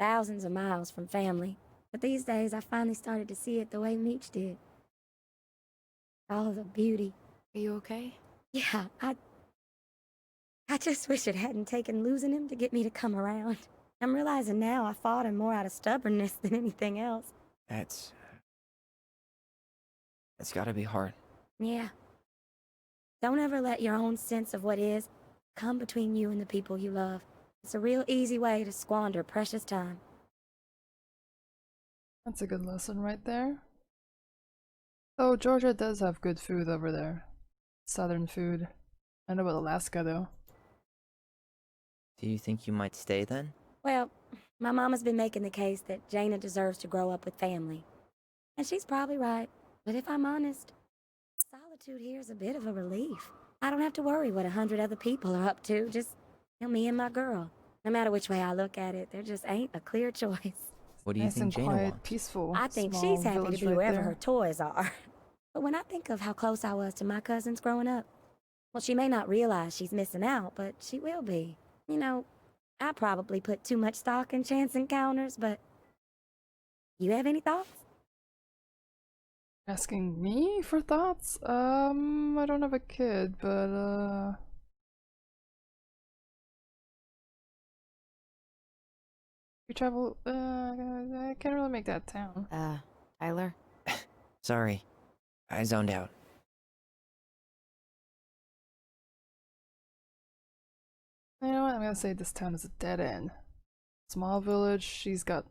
Thousands of miles from family. But these days, I finally started to see it the way Meech did. All of the beauty. Are you okay? Yeah, I just wish it hadn't taken losing him to get me to come around. I'm realizing now I fought him more out of stubbornness than anything else. That's gotta be hard. Yeah. Don't ever let your own sense of what is come between you and the people you love. It's a real easy way to squander precious time. That's a good lesson right there. Oh, Georgia does have good food over there. Southern food. I know about Alaska though. Do you think you might stay then? Well, my mama's been making the case that Jaina deserves to grow up with family. And she's probably right. But if I'm honest, solitude here is a bit of a relief. I don't have to worry what 100 other people are up to, just me and my girl. No matter which way I look at it, there just ain't a clear choice. What do you think Jaina quiet, wants? peaceful. I think small she's happy to village be right wherever there. her toys are. But when I think of how close I was to my cousins growing up, well, she may not realize she's missing out, but she will be. You know, I probably put too much stock in chance encounters, but you have any thoughts? Asking me for thoughts? I don't have a kid, but we travel, I can't really make that town. Tyler? Sorry, I zoned out. You know what, I'm gonna say this town is a dead end. Small village, she's got,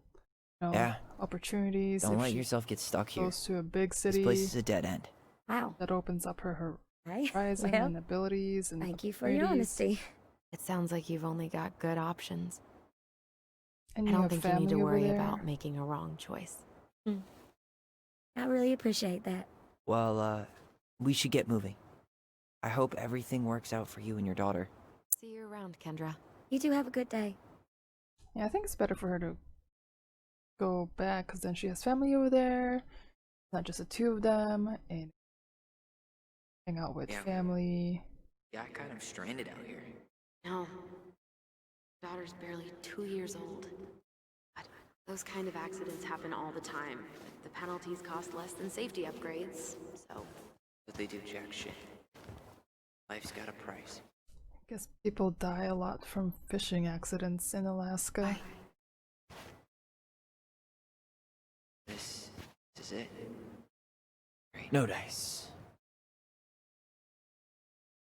Yeah. opportunities. Don't if let she yourself get stuck here. goes to a big This city. place is a dead end. Wow. That opens up her Hey, horizon well, and abilities and thank you for your opportunities. honesty. It sounds like you've only got good options. And I you don't have think you need family to over worry there. about making a wrong choice. I really appreciate that. Well, we should get moving. I hope everything works out for you and your daughter. See you around, Kendra. You two have a good day. Yeah, I think it's better for her to go back because then she has family over there, not just the two of them, and hang out with family. Yeah, kind of stranded out here. No. Daughter's barely 2 years old. But those kind of accidents happen all the time. The penalties cost less than safety upgrades, so... But they do jack shit. Life's got a price. I guess people die a lot from fishing accidents in Alaska. This is it. Great. No dice.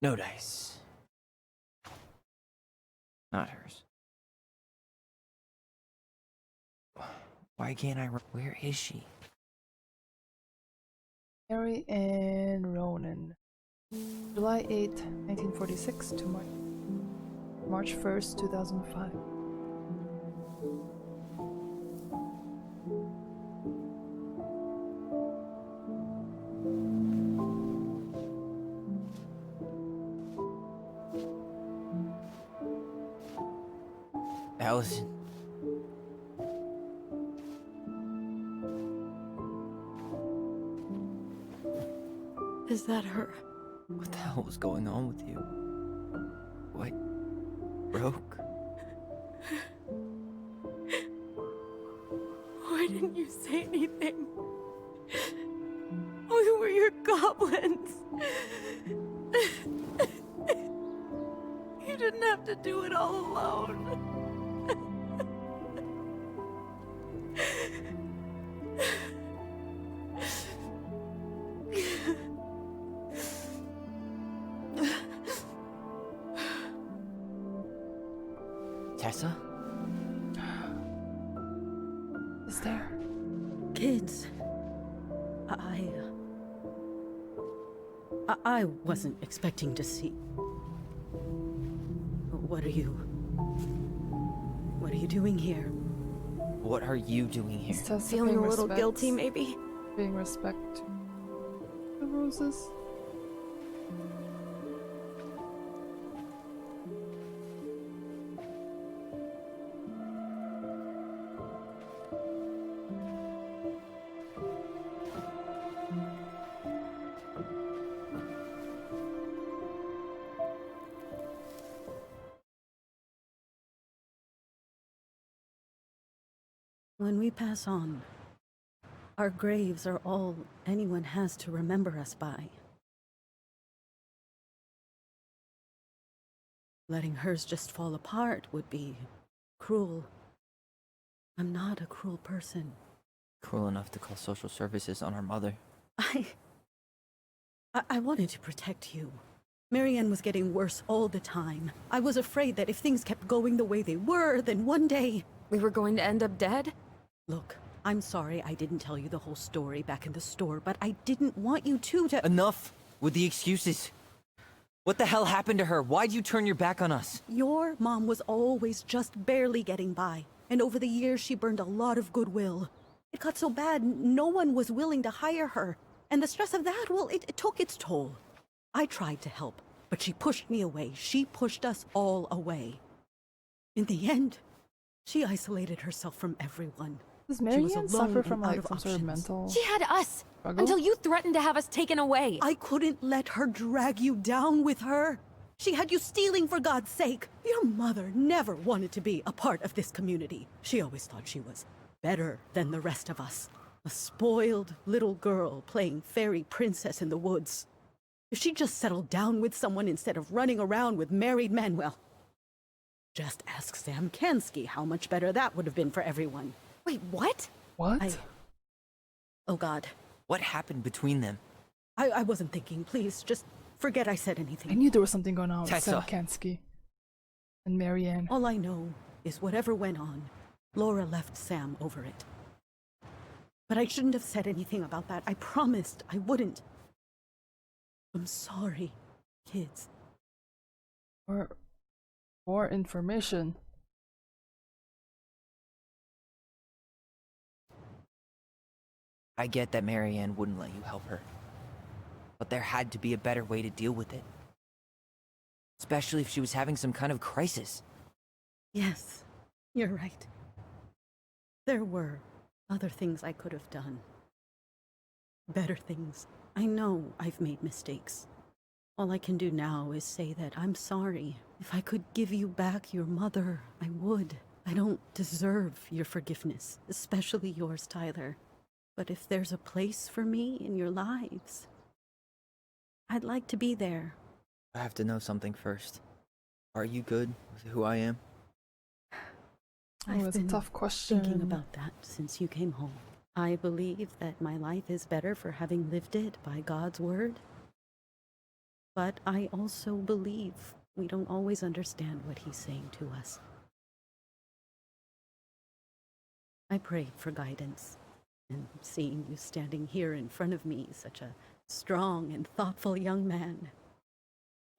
No dice. Not hers. Why can't I? Where is she? Mary and Ronan. July 8, 1946 to March 1st, 2005. Allison. Is that her? What the hell was going on with you? What broke? Why didn't you say anything? We were your goblins. You didn't have to do it all alone. Tessa? Is there? Kids. I wasn't expecting to see. What are you doing here? What are you doing here? Feeling a little guilty, maybe? Paying respect to the roses. When we pass on, our graves are all anyone has to remember us by. Letting hers just fall apart would be cruel. I'm not a cruel person. Cruel enough to call social services on our mother. I wanted to protect you. Marianne was getting worse all the time. I was afraid that if things kept going the way they were, then one day... We were going to end up dead? Look, I'm sorry I didn't tell you the whole story back in the store, but I didn't want you to... Enough with the excuses. What the hell happened to her? Why'd you turn your back on us? Your mom was always just barely getting by, and over the years she burned a lot of goodwill. It got so bad, no one was willing to hire her, and the stress of that, well, it took its toll. I tried to help, but she pushed me away. She pushed us all away. In the end, she isolated herself from everyone. Does She was Marianne alone suffer and from out like of some sort of options. mental She had us! struggle? Until you threatened to have us taken away! I couldn't let her drag you down with her. She had you stealing for God's sake. Your mother never wanted to be a part of this community. She always thought she was better than the rest of us. A spoiled little girl playing fairy princess in the woods. If she just settled down with someone instead of running around with married men, well, just ask Sam Kansky how much better that would have been for everyone. Wait, what? What? Oh God. What happened between them? I wasn't thinking. Please, just forget I said I anything. knew there was something going on with Sam Tessa. Kansky and Marianne. All I know is whatever went on, Laura left Sam over it. But I shouldn't have said anything about that. I promised I wouldn't. I'm sorry, kids. Or more information. I get that Marianne wouldn't let you help her. But there had to be a better way to deal with it. Especially if she was having some kind of crisis. Yes, you're right. There were other things I could have done. Better things. I know I've made mistakes. All I can do now is say that I'm sorry. If I could give you back your mother, I would. I don't deserve your forgiveness, especially yours, Tyler. But if there's a place for me in your lives, I'd like to be there. I have to know something first. Are you good with who I am? Oh, that's a tough question. Thinking about that since you came home. I believe that my life is better for having lived it by God's word. But I also believe we don't always understand what he's saying to us. I prayed for guidance, and seeing you standing here in front of me, such a strong and thoughtful young man,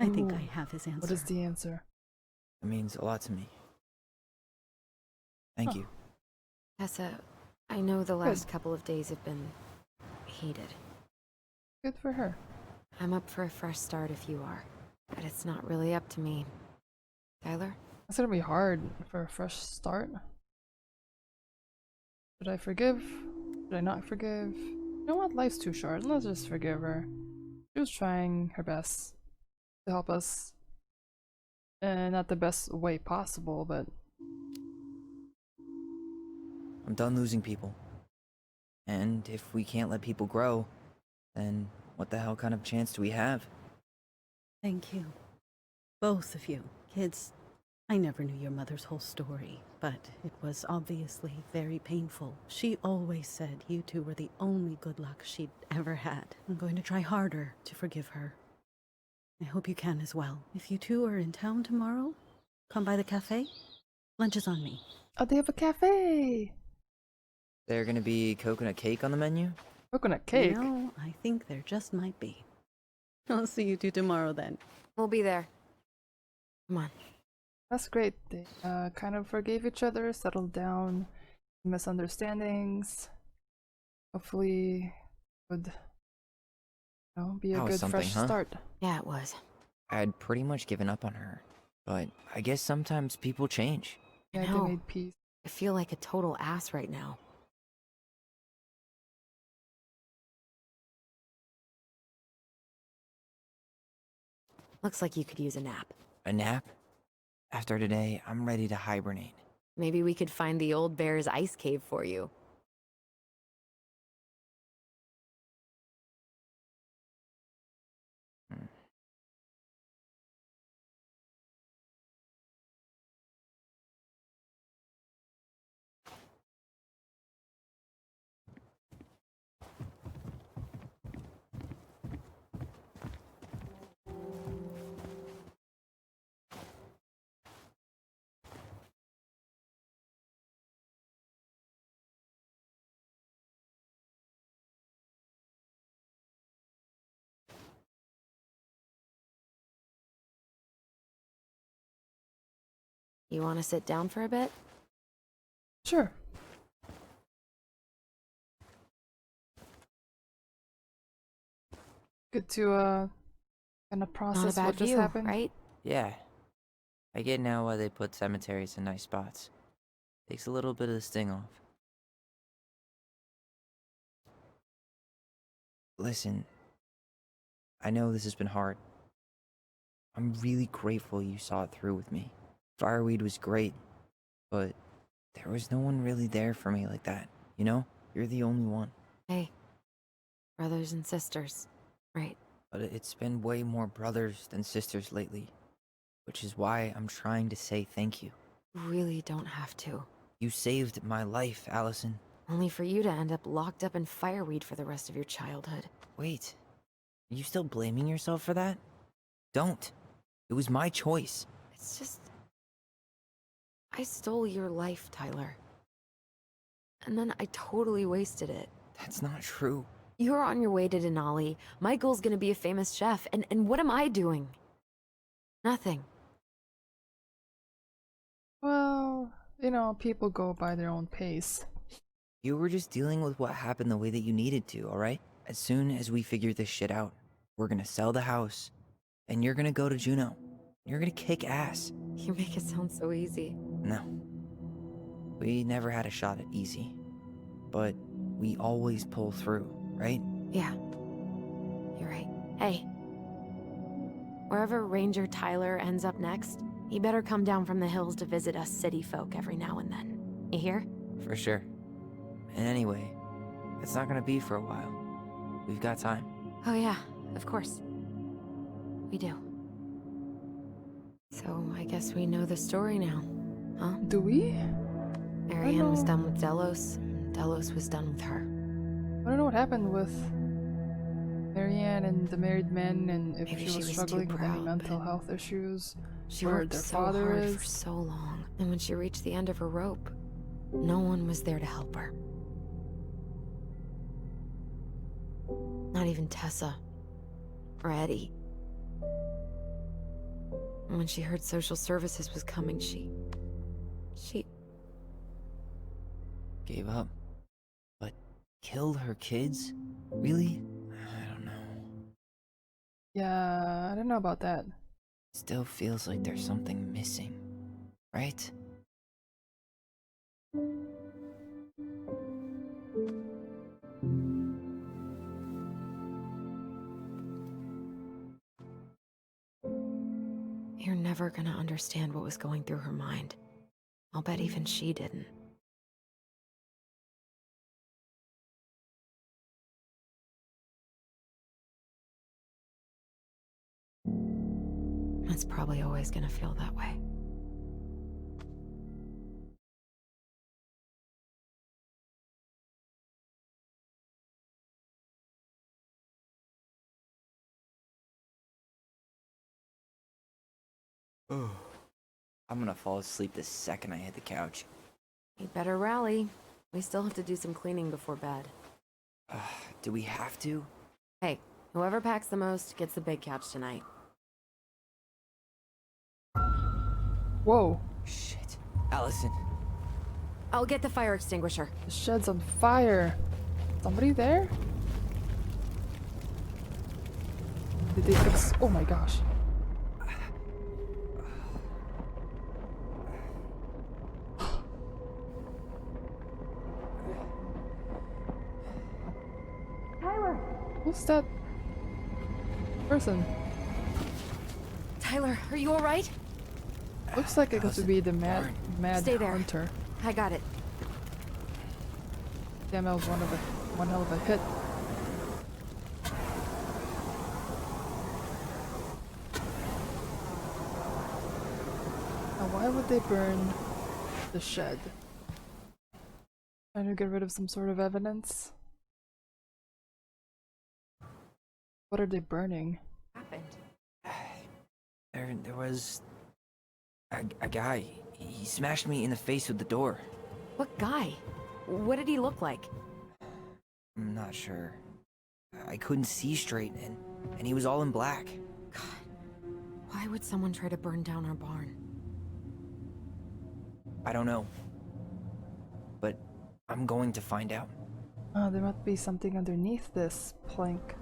I think I have his answer. What is the answer? It means a lot to me. Thank you. Tessa, I know the last couple of days have been heated. Good for her. I'm up for a fresh start if you are, but it's not really up to me. Tyler? It's gonna be hard for a fresh start. Should I forgive? Should I not forgive? You know what? Life's too short. Let's just forgive her. She was trying her best to help us. And not the best way possible, but... I'm done losing people. And if we can't let people grow, then what the hell kind of chance do we have? Thank you. Both of you. Kids, I never knew your mother's whole story, but it was obviously very painful. She always said you two were the only good luck she'd ever had. I'm going to try harder to forgive her. I hope you can as well. If you two are in town tomorrow, come by the cafe. Lunch is on me. Oh, they have a cafe! There gonna be coconut cake on the menu? Coconut cake? No, I think there just might be. I'll see you two tomorrow then. We'll be there. Come on. That's great. They kind of forgave each other, settled down, misunderstandings. Hopefully would, be a That was good something, fresh huh? start. Yeah, it was. I had pretty much given up on her, but I guess sometimes people change. Yeah, they know. made peace. I feel like a total ass right now. Looks like you could use a nap. A nap? After today, I'm ready to hibernate. Maybe we could find the old bear's ice cave for you. You want to sit down for a bit? Sure. Good to kind of process Not a bad what just view, happened. right? Yeah. I get now why they put cemeteries in nice spots. Takes a little bit of the sting off. Listen, I know this has been hard. I'm really grateful you saw it through with me. Fireweed was great, but there was no one really there for me like that, you know? You're the only one. Hey, brothers and sisters, right? But it's been way more brothers than sisters lately, which is why I'm trying to say thank you. Really don't have to. You saved my life, Allison. Only for you to end up locked up in fireweed for the rest of your childhood. Wait, are you still blaming yourself for that? Don't. It was my choice. It's just... I stole your life, Tyler. And then I totally wasted it. That's not true. You're on your way to Denali. Michael's gonna be a famous chef, and what am I doing? Nothing. Well, people go by their own pace. You were just dealing with what happened the way that you needed to, alright? As soon as we figure this shit out, we're gonna sell the house, and you're gonna go to Juneau. You're gonna kick ass. You make it sound so easy. No. We never had a shot at easy. But we always pull through, right? Yeah. You're right. Hey. Wherever Ranger Tyler ends up next, he better come down from the hills to visit us city folk every now and then. You hear? For sure. And anyway, it's not gonna be for a while. We've got time. Oh yeah, of course. We do. So I guess we know the story now, huh? Do we? Marianne was done with Delos, and Delos was done with her. I don't know what happened with Marianne and the married men, and if Maybe she was too struggling with any proud, mental health issues. She where worked their so father hard is. for so long, and when she reached the end of her rope, no one was there to help her. Not even Tessa or Eddie. And when she heard social services was coming, she Gave up. But killed her kids? Really? I don't know. Yeah, I don't know about that. Still feels like there's something missing. Right? You're never gonna understand what was going through her mind. I'll bet even she didn't. It's probably always gonna feel that way. I'm gonna fall asleep the second I hit the couch. You better rally. We still have to do some cleaning before bed. Do we have to? Hey, whoever packs the most gets the big couch tonight. Whoa. Shit. Allison. I'll get the fire extinguisher. The shed's on fire. Somebody there? Did they fix? Oh my gosh. Tyler! Who's that person? Tyler, are you alright? Looks like it got to be the mad Stay there. hunter. I got it. Damn, that was one hell of a hit. Now, why would they burn the shed? Trying to get rid of some sort of evidence? What are they burning? Happened. There was a guy. He smashed me in the face with the door. What guy? What did he look like? I'm not sure. I couldn't see straight, and he was all in black. God, why would someone try to burn down our barn? I don't know. But I'm going to find out. There might be something underneath this plank.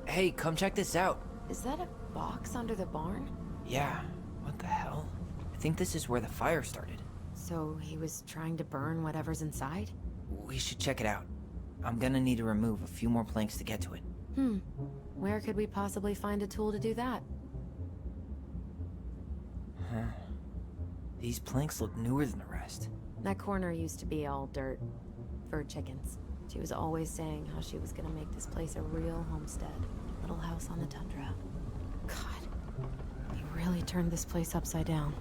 Hey, come check this out. Is that a box under the barn? Yeah, what the hell? I think this is where the fire started. So he was trying to burn whatever's inside? We should check it out. I'm gonna need to remove a few more planks to get to it. Where could we possibly find a tool to do that? Huh. These planks look newer than the rest. That corner used to be all dirt. For chickens. She was always saying how she was gonna make this place a real homestead. Little house on the tundra. God, he really turned this place upside down.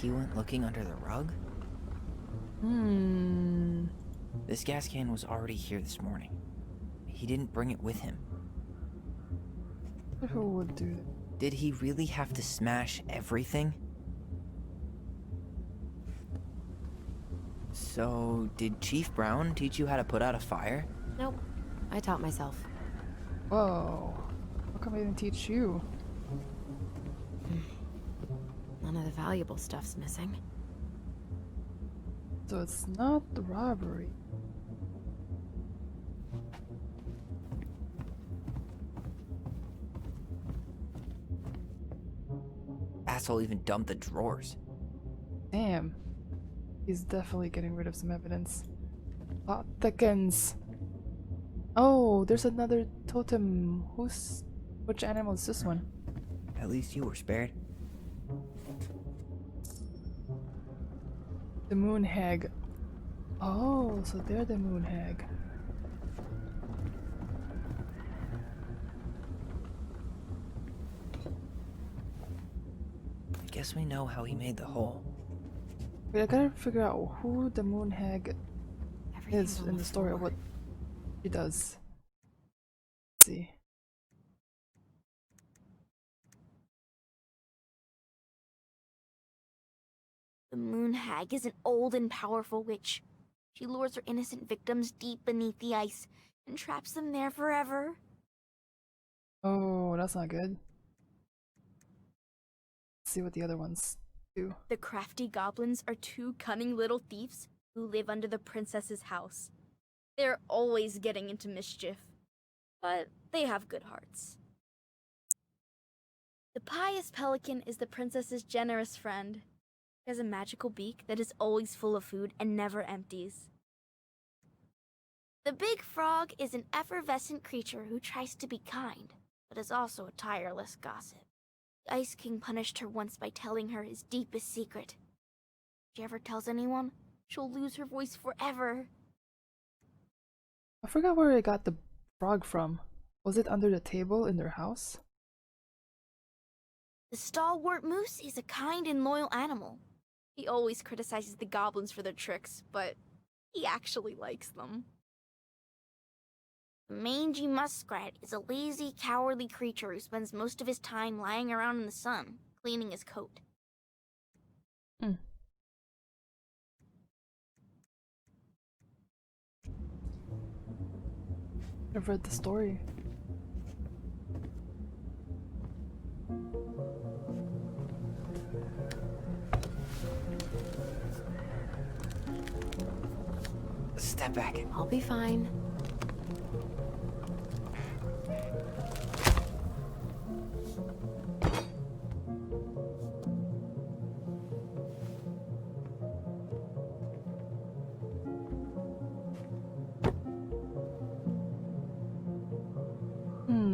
He went looking under the rug? This gas can was already here this morning. He didn't bring it with him. Who would do that? Did he really have to smash everything? So, did Chief Brown teach you how to put out a fire? Nope. I taught myself. Whoa. How come I didn't teach you? None of the valuable stuff's missing. So it's not the robbery. Asshole even dumped the drawers. Damn. He's definitely getting rid of some evidence. Plot thickens. Oh, there's another totem. Which animal is this one? At least you were spared. The moon hag. Oh, so they're the moon hag. I guess we know how he made the hole. Wait, I gotta figure out who the moon hag is in the story, what she does. Let's see. The Moon Hag is an old and powerful witch. She lures her innocent victims deep beneath the ice and traps them there forever. Oh, that's not good. Let's see what the other ones do. The crafty goblins are two cunning little thieves who live under the princess's house. They're always getting into mischief, but they have good hearts. The pious pelican is the princess's generous friend. He has a magical beak that is always full of food and never empties. The big frog is an effervescent creature who tries to be kind, but is also a tireless gossip. The Ice King punished her once by telling her his deepest secret. If she ever tells anyone, she'll lose her voice forever. I forgot where I got the frog from. Was it under the table in their house? The stalwart moose is a kind and loyal animal. He always criticizes the goblins for their tricks, but he actually likes them. The mangy muskrat is a lazy, cowardly creature who spends most of his time lying around in the sun, cleaning his coat. I've read the story. Step back. I'll be fine.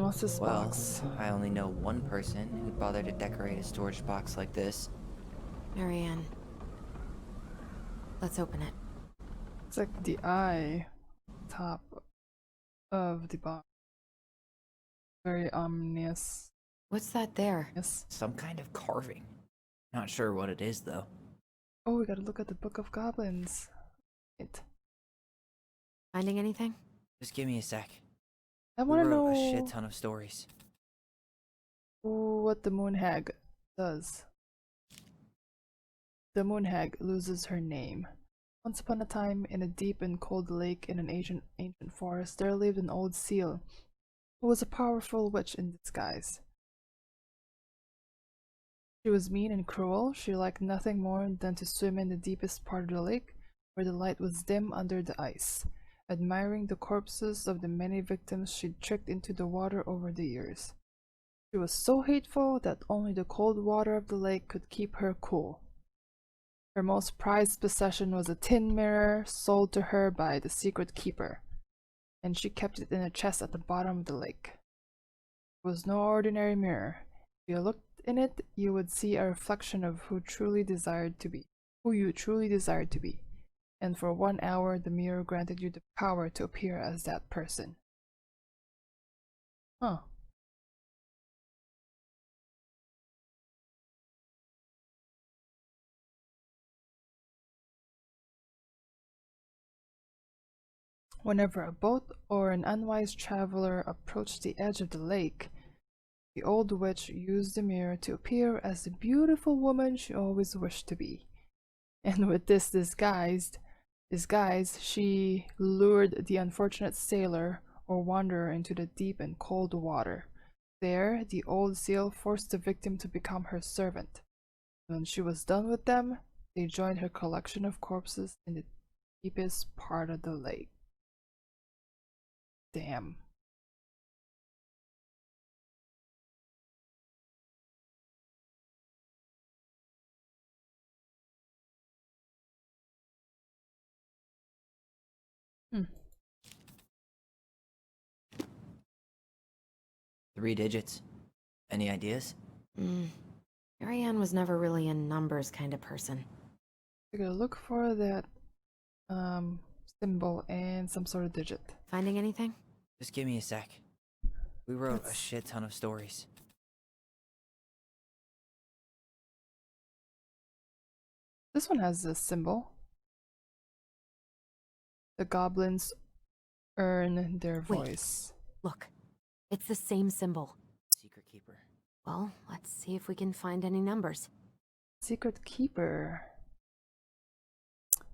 What's this Well, box? I only know one person who'd bother to decorate a storage box like this. Marianne. Let's open it. It's like the eye top of the box. Very ominous. What's that there? Yes. Some kind of carving. Not sure what it is, though. Oh, we gotta look at the Book of Goblins. It. Finding anything? Just give me a sec. I We wanna wrote know a shit ton of stories. what the moon hag does. The moon hag loses her name. Once upon a time, in a deep and cold lake in an ancient forest, there lived an old seal who was a powerful witch in disguise. She was mean and cruel. She liked nothing more than to swim in the deepest part of the lake, where the light was dim under the ice, admiring the corpses of the many victims she'd tricked into the water over the years. She was so hateful that only the cold water of the lake could keep her cool. Her most prized possession was a tin mirror sold to her by the secret keeper, and she kept it in a chest at the bottom of the lake. It was no ordinary mirror. If you looked in it, you would see a reflection of who you truly desired to be. And for 1 hour, the mirror granted you the power to appear as that person. Huh. Whenever a boat or an unwise traveler approached the edge of the lake, the old witch used the mirror to appear as the beautiful woman she always wished to be. And with this disguise, she lured the unfortunate sailor or wanderer into the deep and cold water. There, the old seal forced the victim to become her servant. When she was done with them, they joined her collection of corpses in the deepest part of the lake. Damn. Hmm. 3 digits. Any ideas? Marianne was never really a numbers kind of person. We're gonna look for that symbol and some sort of digit. Finding anything? Just give me a sec. We wrote a shit ton of stories. This one has a symbol. The goblins earn their voice. Look, it's the same symbol. Secret keeper. Well, let's see if we can find any numbers. Secret keeper.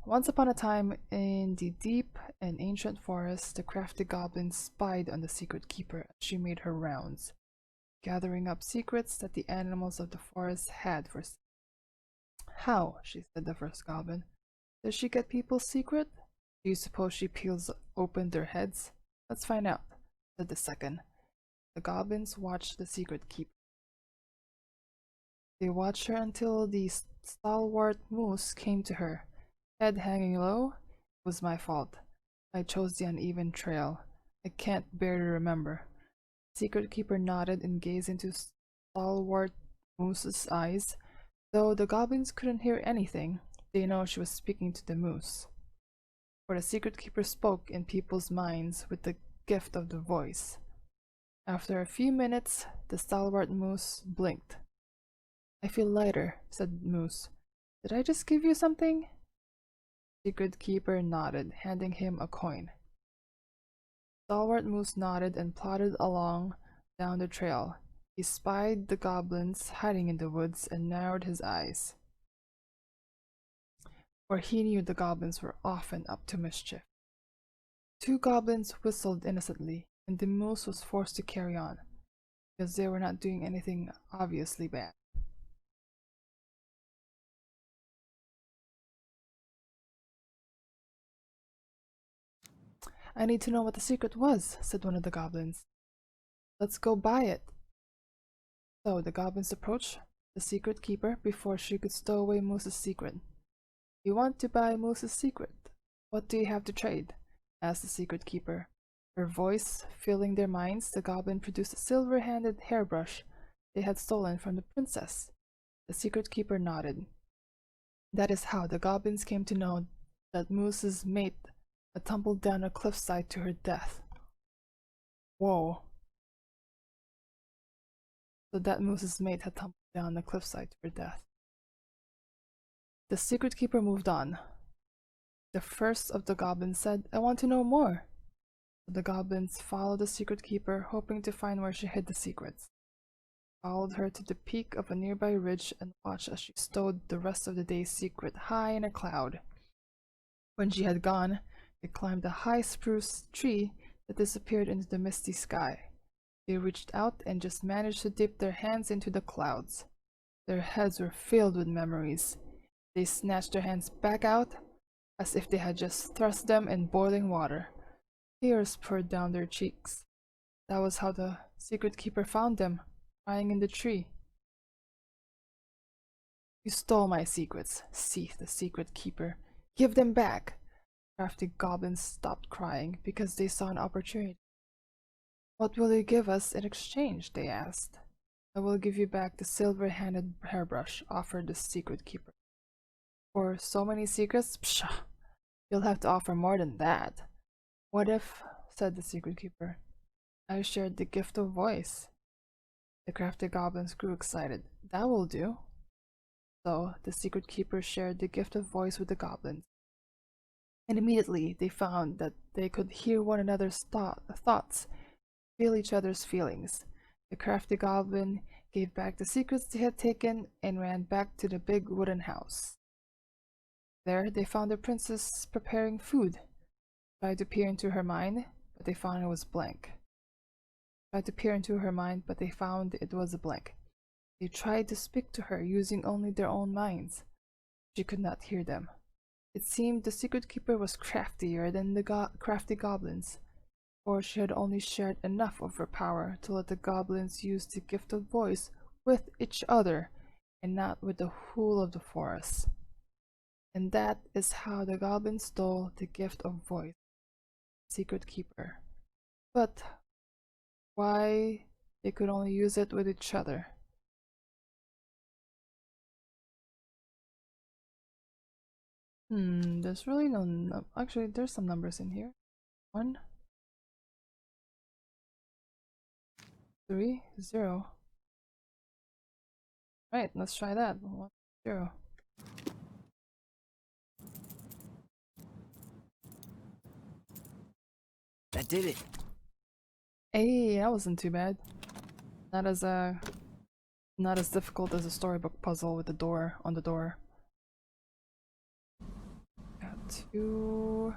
Once upon a time, in the deep and ancient forest, the crafty goblin spied on the secret keeper as she made her rounds, gathering up secrets that the animals of the forest had for sale. How, she said, the first goblin. Does she get people's secret? Do you suppose she peels open their heads? Let's find out, said the second. The goblins watched the secret keeper. They watched her until the stalwart moose came to her. Head hanging low. It was my fault. I chose the uneven trail. I can't bear to remember. Secret keeper nodded and gazed into stalwart moose's eyes. Though the goblins couldn't hear anything, they know she was speaking to the moose. For the secret keeper spoke in people's minds with the gift of the voice. After a few minutes, the stalwart moose blinked. I feel lighter, said Moose. Did I just give you something? Secret keeper nodded, handing him a coin. Stalwart Moose nodded and plodded along down the trail. He spied the goblins hiding in the woods and narrowed his eyes, for he knew the goblins were often up to mischief. 2 goblins whistled innocently, and the moose was forced to carry on, because they were not doing anything obviously bad. I need to know what the secret was, said one of the goblins. Let's go buy it. So the goblins approached the secret keeper before she could stow away Moose's secret. You want to buy Moose's secret? What do you have to trade? Asked the secret keeper. Her voice filling their minds, the goblin produced a silver-handed hairbrush they had stolen from the princess. The secret keeper nodded. That is how the goblins came to know that Moose's mate had tumbled down a cliffside to her death. Whoa. So that Moose's mate had tumbled down a cliffside to her death. The secret keeper moved on. The first of the goblins said, "I want to know more." The goblins followed the secret keeper, hoping to find where she hid the secrets. Followed her to the peak of a nearby ridge and watched as she stowed the rest of the day's secret high in a cloud. When she had gone, they climbed a high spruce tree that disappeared into the misty sky. They reached out and just managed to dip their hands into the clouds. Their heads were filled with memories. They snatched their hands back out as if they had just thrust them in boiling water. Tears poured down their cheeks. That was how the secret keeper found them, crying in the tree. "You stole my secrets," seethed the secret keeper. "Give them back!" Crafty goblins stopped crying because they saw an opportunity. "What will you give us in exchange?" they asked. "I will give you back the silver-handed hairbrush," offered the secret keeper. "For so many secrets? Pshaw! You'll have to offer more than that." "What if," said the secret keeper, "I shared the gift of voice?" The crafty goblins grew excited. "That will do." So the secret keeper shared the gift of voice with the goblins. And immediately they found that they could hear one another's thoughts, feel each other's feelings. The crafty goblin gave back the secrets they had taken and ran back to the big wooden house. There they found the princess preparing food. Tried to peer into her mind, but they found it was blank. Tried to peer into her mind, but they found it was a blank. They tried to speak to her using only their own minds. She could not hear them. It seemed the secret keeper was craftier than the crafty goblins, or she had only shared enough of her power to let the goblins use the gift of voice with each other and not with the whole of the forest. And that is how the goblins stole the gift of voice, secret keeper. But why they could only use it with each other? There's really no actually there's some numbers in here. 1 3 0. Right, let's try that. 1 0. That did it. Hey, that wasn't too bad. Not as difficult as a storybook puzzle with the door on the door. Got 2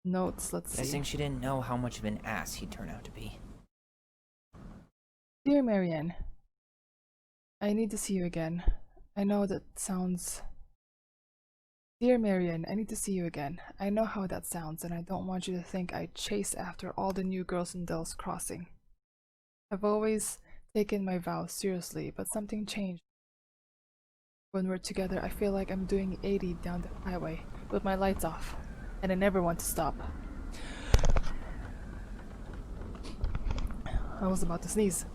notes. Let's see. Guessing she didn't know how much of an ass he'd turn out to be. Dear Marianne, I need to see you again. I know that sounds... Dear Marianne, I need to see you again. I know how that sounds, and I don't want you to think I chase after all the new girls in Dell's Crossing. I've always taken my vows seriously, but something changed. When we're together, I feel like I'm doing 80 down the highway with my lights off, and I never want to stop. I was about to sneeze.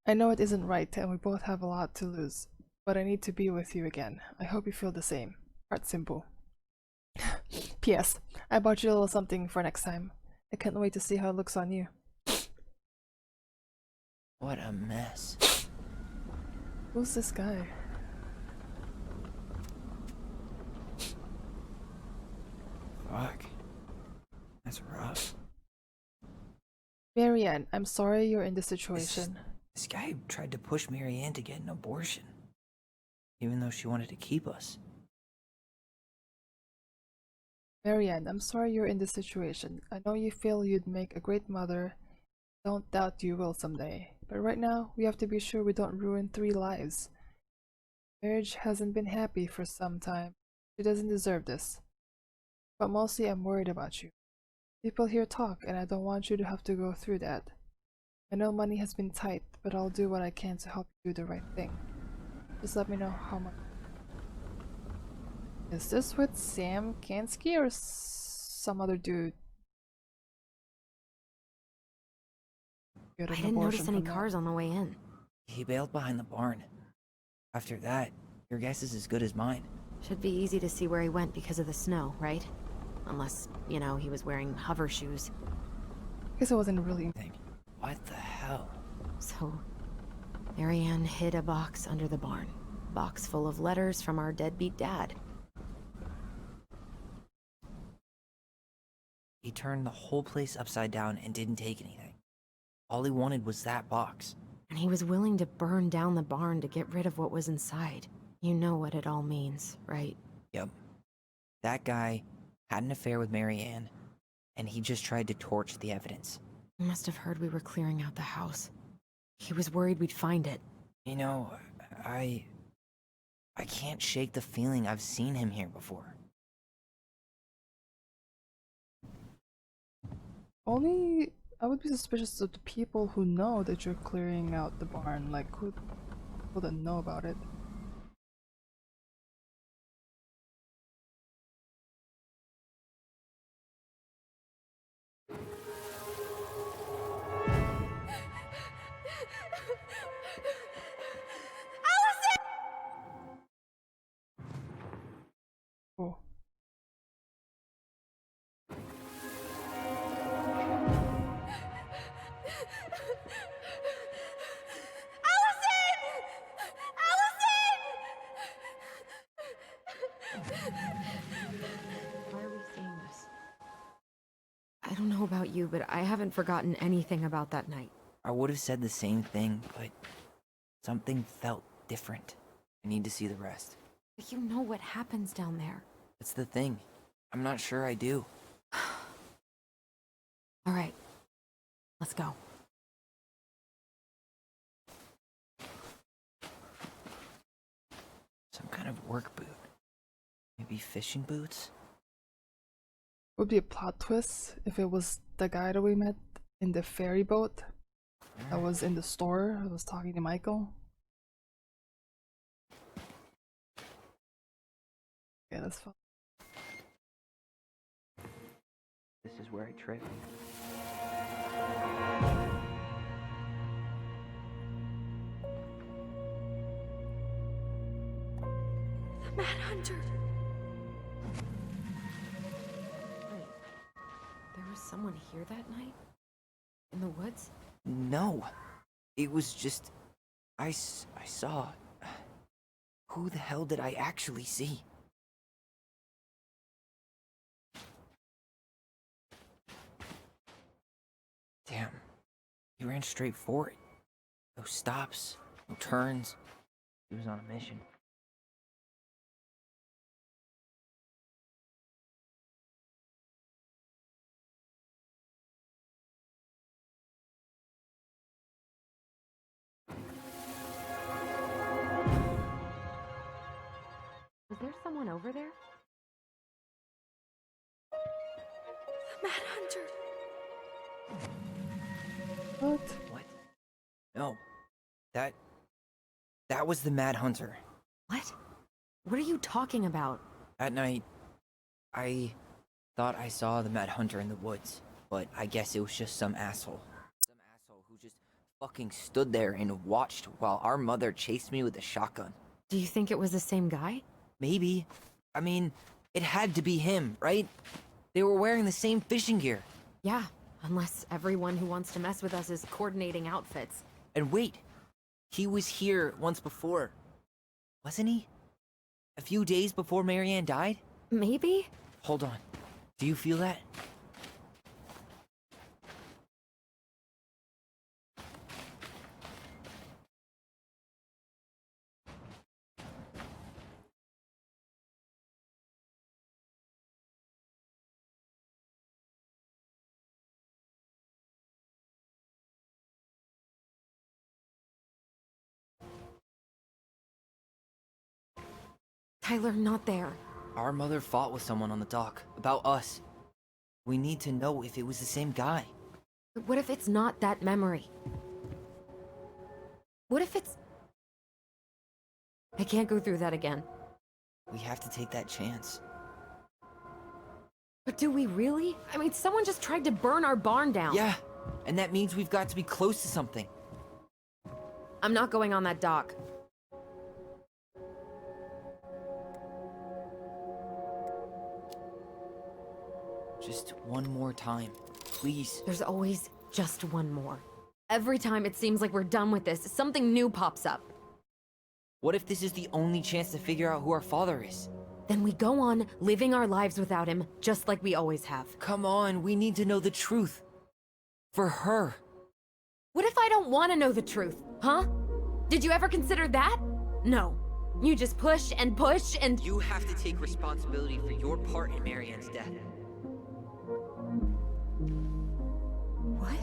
I know it isn't right, and we both have a lot to lose, but I need to be with you again. I hope you feel the same. Heart simple. P.S. I bought you a little something for next time. I can't wait to see how it looks on you. What a mess. Who's this guy? Fuck. That's rough. Marianne, I'm sorry you're in this situation. This guy tried to push Marianne to get an abortion, even though she wanted to keep us. Marianne, I'm sorry you're in this situation. I know you feel you'd make a great mother. Don't doubt you will someday. But right now, we have to be sure we don't ruin 3 lives. Marriage hasn't been happy for some time. She doesn't deserve this. But mostly I'm worried about you. People here talk, and I don't want you to have to go through that. I know money has been tight, but I'll do what I can to help you do the right thing. Just let me know how much. Is this with Sam Kansky or some other dude? get I an didn't notice abortion any from that. cars on the way in. He bailed behind the barn. After that, your guess is as good as mine. Should be easy to see where he went because of the snow, right? Unless, you know, he was wearing hover shoes. I guess it wasn't really. What the hell? So, Marianne hid a box under the barn. Box full of letters from our deadbeat dad. He turned the whole place upside down and didn't take anything. All he wanted was that box. And he was willing to burn down the barn to get rid of what was inside. You know what it all means, right? Yep. That guy had an affair with Marianne, and he just tried to torch the evidence. He must have heard we were clearing out the house. He was worried we'd find it. You know, I can't shake the feeling I've seen him here before. Only I would be suspicious of the people who know that you're clearing out the barn. Like, who wouldn't know about it? Oh. Why are we seeing this? I don't know about you, but I haven't forgotten anything about that night. I would have said the same thing, but something felt different. I need to see the rest. But you know what happens down there. That's the thing. I'm not sure I do. All right, let's go. Some kind of work boot. Maybe fishing boots? Would be a plot twist if it was the guy that we met in the ferry boat that was in the store. I was talking to Michael. Yeah, that's fun. This is where I tripped. The Mad Hunter. Wait, there was someone here that night? In the woods? No. It was just... I saw... Who the hell did I actually see? Damn. He ran straight for it. No stops, no turns. He was on a mission. Was there someone over there? The Mad Hunter. What? What? No. That was the Mad Hunter. What? What are you talking about? At night, I thought I saw the Mad Hunter in the woods, but I guess it was just some asshole. Some asshole who just fucking stood there and watched while our mother chased me with a shotgun. Do you think it was the same guy? Maybe. I mean, it had to be him, right? They were wearing the same fishing gear. Yeah, unless everyone who wants to mess with us is coordinating outfits. And wait, he was here once before, wasn't he? A few days before Marianne died? Maybe? Hold on. Do you feel that? Tyler, not there. Our mother fought with someone on the dock about us. We need to know if it was the same guy. But what if it's not that memory? What if it's... I can't go through that again. We have to take that chance. But do we really? I mean, someone just tried to burn our barn down. Yeah, And that means we've got to be close to something. I'm not going on that dock. Just one more time, please. There's always just one more. Every time it seems like we're done with this, something new pops up. What if this is the only chance to figure out who our father is? Then we go on living our lives without him, just like we always have. Come on, we need to know the truth. For her. What if I don't want to know the truth, huh? Did you ever consider that? No. You just push and push and... You have to take responsibility for your part in Marianne's death. What?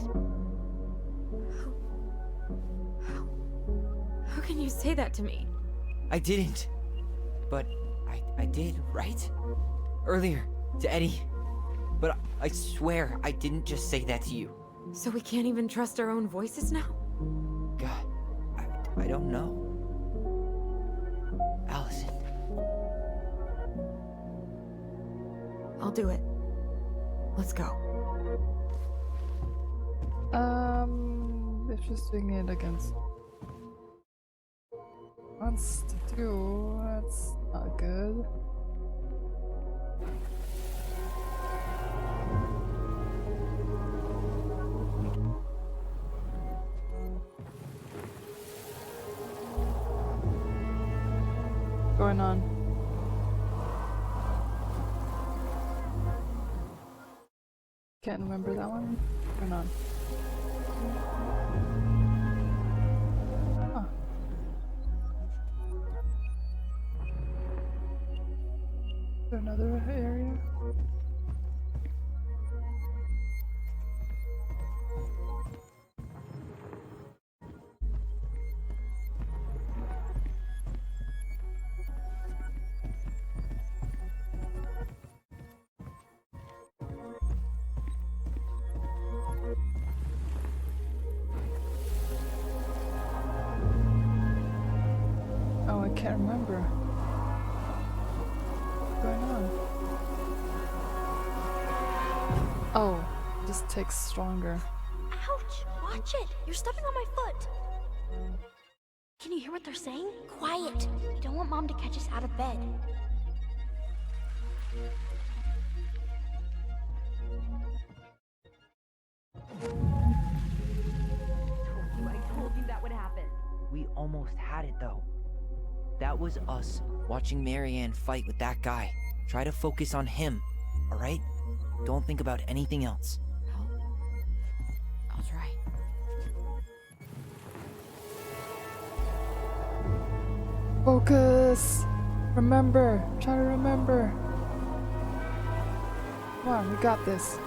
How can you say that to me? I didn't. But I did, right? Earlier, to Eddie. But I swear I didn't just say that to you. So we can't even trust our own voices now? God, I don't know. Allison. I'll do it. Let's go. If she's doing it against wants to do, that's not good. Going on? Can't remember that one. Going on? Huh. Is there another area? Oh, I can't remember. What's going on? Oh, this takes stronger. Ouch! Watch it! You're stepping on my foot! Can you hear what they're saying? Quiet! We don't want Mom to catch us out of bed. I told you that would happen. We almost had it though. That was us watching Marianne fight with that guy. Try to focus on him, alright? Don't think about anything else. I'll try. Focus! Remember! Try to remember! Come on, we got this.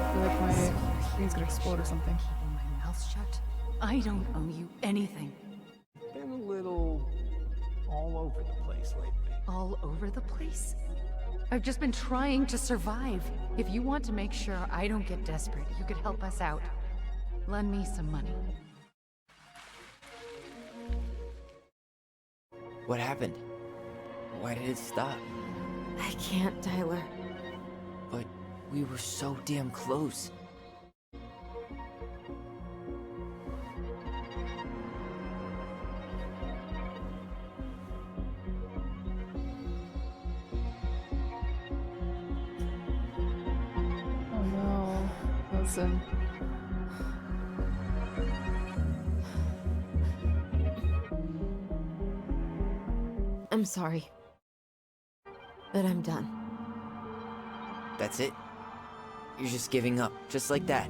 I feel like my screen's gonna explode or something. Keeping my mouth shut? I don't owe you anything. Been a little all over the place lately. All over the place? I've just been trying to survive. If you want to make sure I don't get desperate, you could help us out. Lend me some money. What happened? Why did it stop? I can't, Tyler. But we were so damn close. Oh no. Listen. I'm sorry. But I'm done. That's it? You're just giving up, just like that.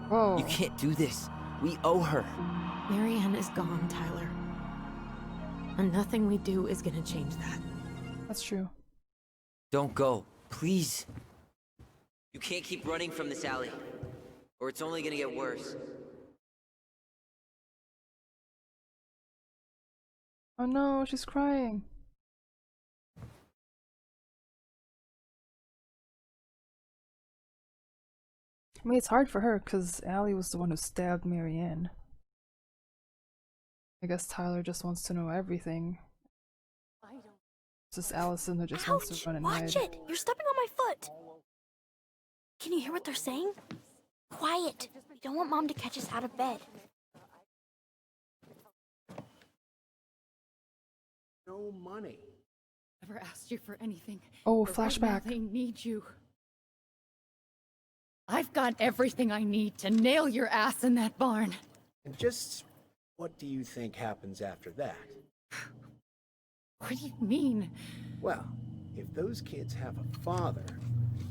Whoa. You can't do this. We owe her. Marianne is gone, Tyler. And nothing we do is gonna change that. That's true. Don't go, please. You can't keep running from this alley, or it's only gonna get worse. Oh no, she's crying. I mean, it's hard for her because Allie was the one who stabbed Marianne. I guess Tyler just wants to know everything. It's just Allison who just wants to run and hide. Watch it! You're stepping on my foot! Can you hear what they're saying? Quiet! We don't want Mom to catch us out of bed. No money. Never asked you for anything. Oh, but right now flashback. they need you. I've got everything I need to nail your ass in that barn. And just what do you think happens after that? What do you mean? Well, if those kids have a father,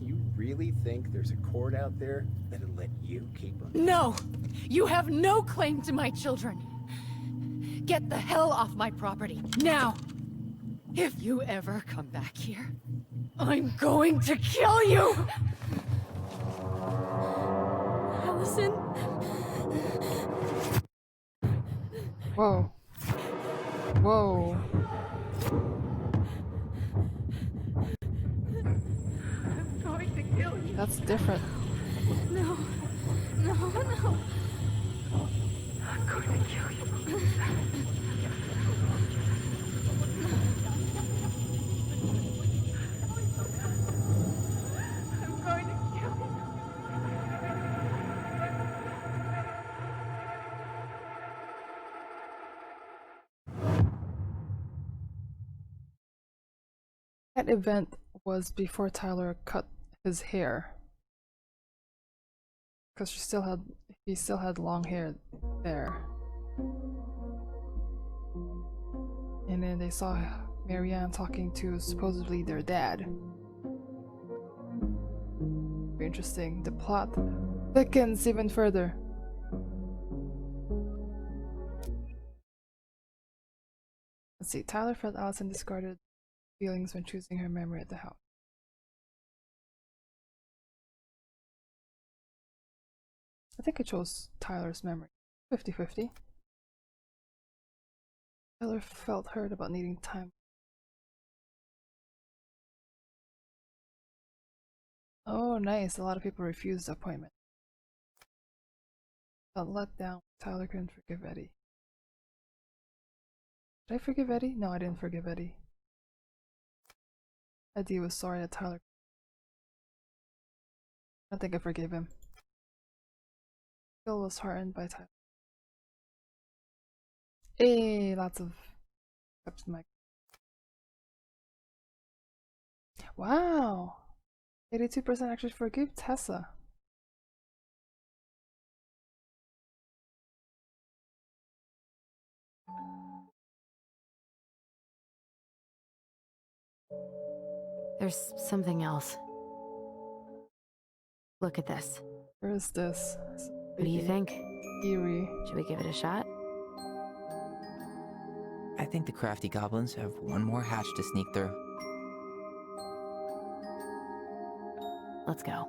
you really think there's a court out there that'll let you keep them? No! You have no claim to my children. Get the hell off my property, now! If you ever come back here, I'm going to kill you! Allison? Whoa. Whoa. I'm going to kill you. That's different. No. No, no. I'm going to kill you. I'm going to kill you. That event was before Tyler cut his hair. Because he still had long hair there. And then they saw Marianne talking to supposedly their dad. Very interesting. The plot thickens even further. Let's see. Tyler felt Allison discarded feelings when choosing her memory at the house. I think I chose Tyler's memory. 50-50. Tyler felt hurt about needing time. Oh, nice. A lot of people refused the appointment. Felt let down. Tyler couldn't forgive Eddie. Did I forgive Eddie? No, I didn't forgive Eddie. Eddie was sorry that Tyler. I don't think I forgave him. Phil was heartened by Tyler. Hey, lots of cups in my. Wow, 82% actually forgive Tessa. There's something else. Look at this. Where is this? What do you think? Eerie. Should we give it a shot? I think the crafty goblins have one more hatch to sneak through. Let's go.